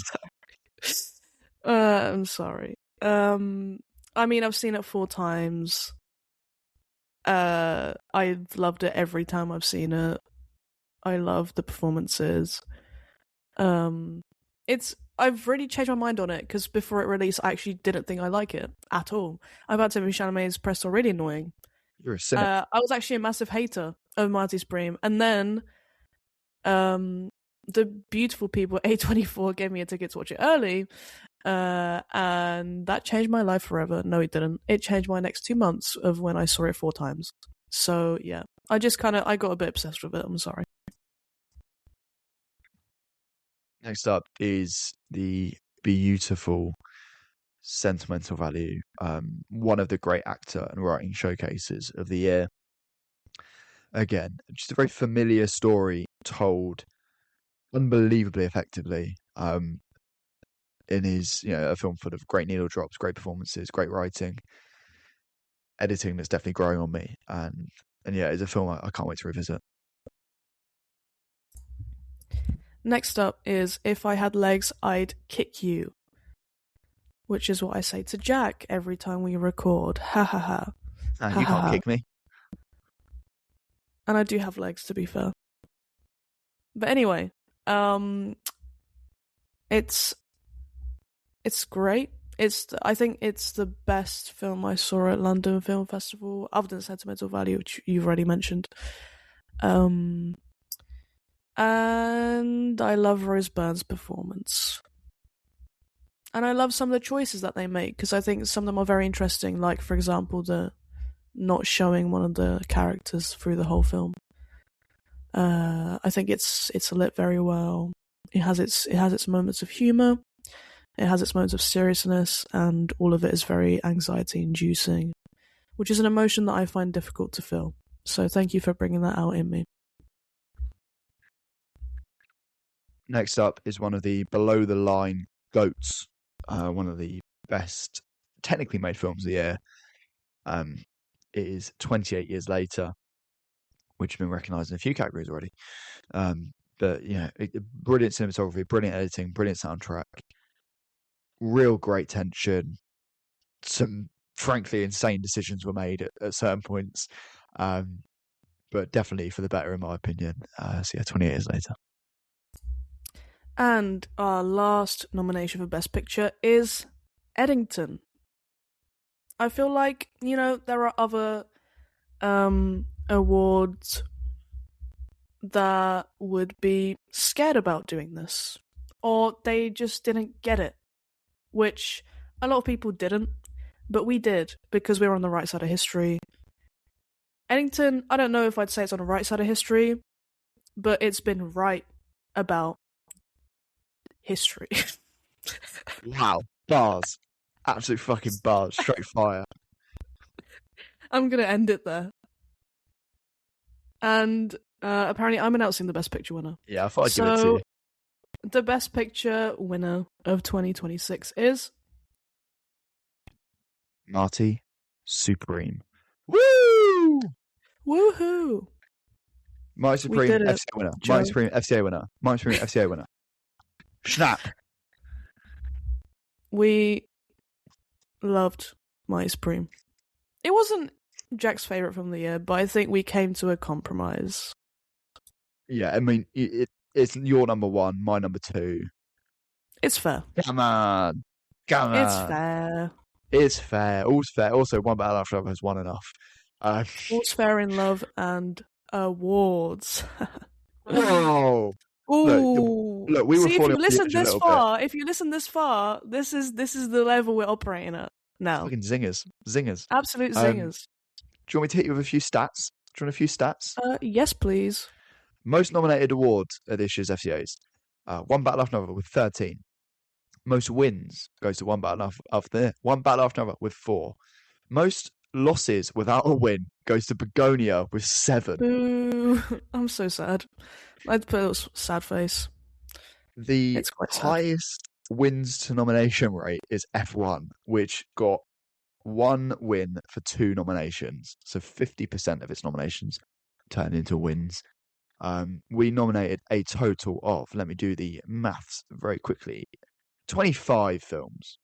I'm sorry. I mean, I've seen it 4 times. I've loved it every time I've seen it. I love the performances. I've really changed my mind on it because before it released, I actually didn't think I like it at all. I thought Timothée Chalamet's press already annoying. You're a cynic. I was actually a massive hater of Marty Supreme, and then, the beautiful people at A24 gave me a ticket to watch it early, and that changed my life forever. No, it didn't. It changed my next 2 months of when I saw it 4 times. So yeah, I got a bit obsessed with it. I'm sorry. Next up is the beautiful Sentimental Value, one of the great actor and writing showcases of the year. Again, just a very familiar story told unbelievably effectively. In his, a film full of great needle drops, great performances, great writing, editing that's definitely growing on me, and yeah, it's a film I can't wait to revisit. Next up is If I Had Legs, I'd Kick You, which is what I say to Jack every time we record. Ha ha ha. You can't kick me. And I do have legs, to be fair. But anyway, it's great. I think it's the best film I saw at London Film Festival, other than Sentimental Value, which you've already mentioned. And I love Rose Byrne's performance. And I love some of the choices that they make, because I think some of them are very interesting, like, for example, the not showing one of the characters through the whole film. I think it's lit very well. It has its moments of humor. It has its moments of seriousness, and all of it is very anxiety-inducing, which is an emotion that I find difficult to feel. So thank you for bringing that out in me. Next up is one of the below-the-line GOATs, one of the best technically made films of the year. It is 28 Years Later, which has been recognised in a few categories already. But, brilliant cinematography, brilliant editing, brilliant soundtrack, real great tension. Some, frankly, insane decisions were made at certain points, but definitely for the better, in my opinion. So, yeah, 28 Years Later. And our last nomination for Best Picture is Eddington. I feel like, there are other awards that would be scared about doing this, or they just didn't get it, which a lot of people didn't, but we did, because we were on the right side of history. Eddington, I don't know if I'd say it's on the right side of history, but it's been right about history. Wow. Bars. Absolute fucking bars. Straight fire. I'm gonna end it there. And apparently, I'm announcing the Best Picture winner. Yeah, I thought I'd give it to So, you. the Best Picture winner of 2026 is Marty Supreme. Woo! woohoo! Marty We Supreme did it, FCA winner. Joe. Marty Supreme FCA winner. Marty Supreme FCA winner. Snap. We loved My Supreme. It wasn't Jack's favorite film of the year, but I think we came to a compromise. Yeah, I mean, it's your number one, my number two. It's fair. Come on. Come on. It's fair. It's fair. All's fair. Also, one battle after another has won enough. All's fair in love and awards. Whoa. Ooh. Look, we were See, if falling you off the listen edge a this little far, if you listen this far, this is the level we're operating at now. Fucking zingers. Zingers. Absolute zingers. Do you want me to hit you with a few stats? Do you want a few stats? Yes, please. Most nominated awards at this year's FCAs. One battle after another with 13. Most wins goes to one battle after another with 4. Most losses without a win goes to Begonia with 7. Boo. I'm so sad. I'd put a sad face. The It's quite sad. highest wins to nomination rate is F1, which got 1 win for 2 nominations. So 50% of its nominations turned into wins. We nominated a total of, let me do the maths very quickly, 25 films.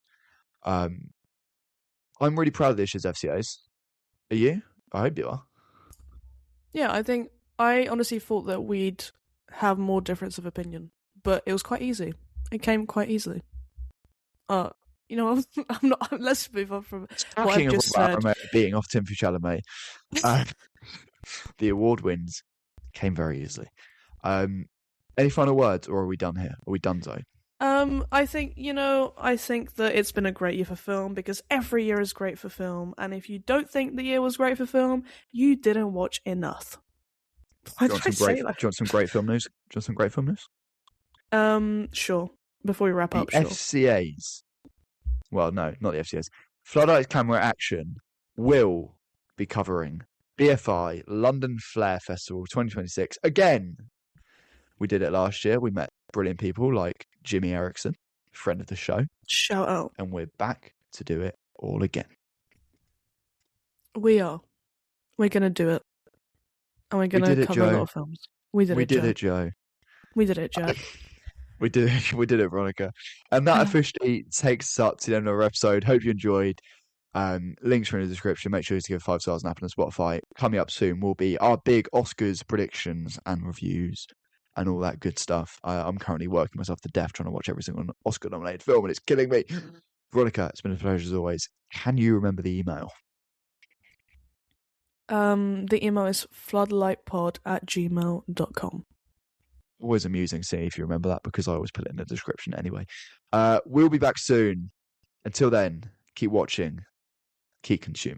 I'm really proud of this year's FCAs. Are you? I hope you are. Yeah, I honestly thought that we'd have more difference of opinion, but it was quite easy. It came quite easily. I'm not. Let's move on from what I've just said. Beating off Timothy Chalamet. The award wins came very easily. Any final words, or are we done here? Are we done, Zoe? I think that it's been a great year for film because every year is great for film, and if you don't think the year was great for film, you didn't watch enough. Do you want some great film news? Sure. Before we wrap up, The sure. FCAs. Well, no, not the FCAs. Floodlights Camera Action will be covering BFI London Flair Festival 2026 again. We did it last year. We met brilliant people like Jimmy Erickson, friend of the show. Shout out. And we're back to do it all again. We are. We're going to do it. And we're going to cover a lot of films. We did it, Joe. We did it, Jack. We did it, Veronica. And that officially takes us up to the end of our episode. Hope you enjoyed. Links are in the description. Make sure to give 5 stars on Apple and Spotify. Coming up soon will be our big Oscars predictions and reviews and all that good stuff. I'm currently working myself to death trying to watch every single Oscar-nominated film, and it's killing me. Veronica, it's been a pleasure as always. Can you remember the email? The email is floodlightpod@gmail.com. Always amusing seeing if you remember that, because I always put it in the description anyway. We'll be back soon. Until then, keep watching, keep consuming.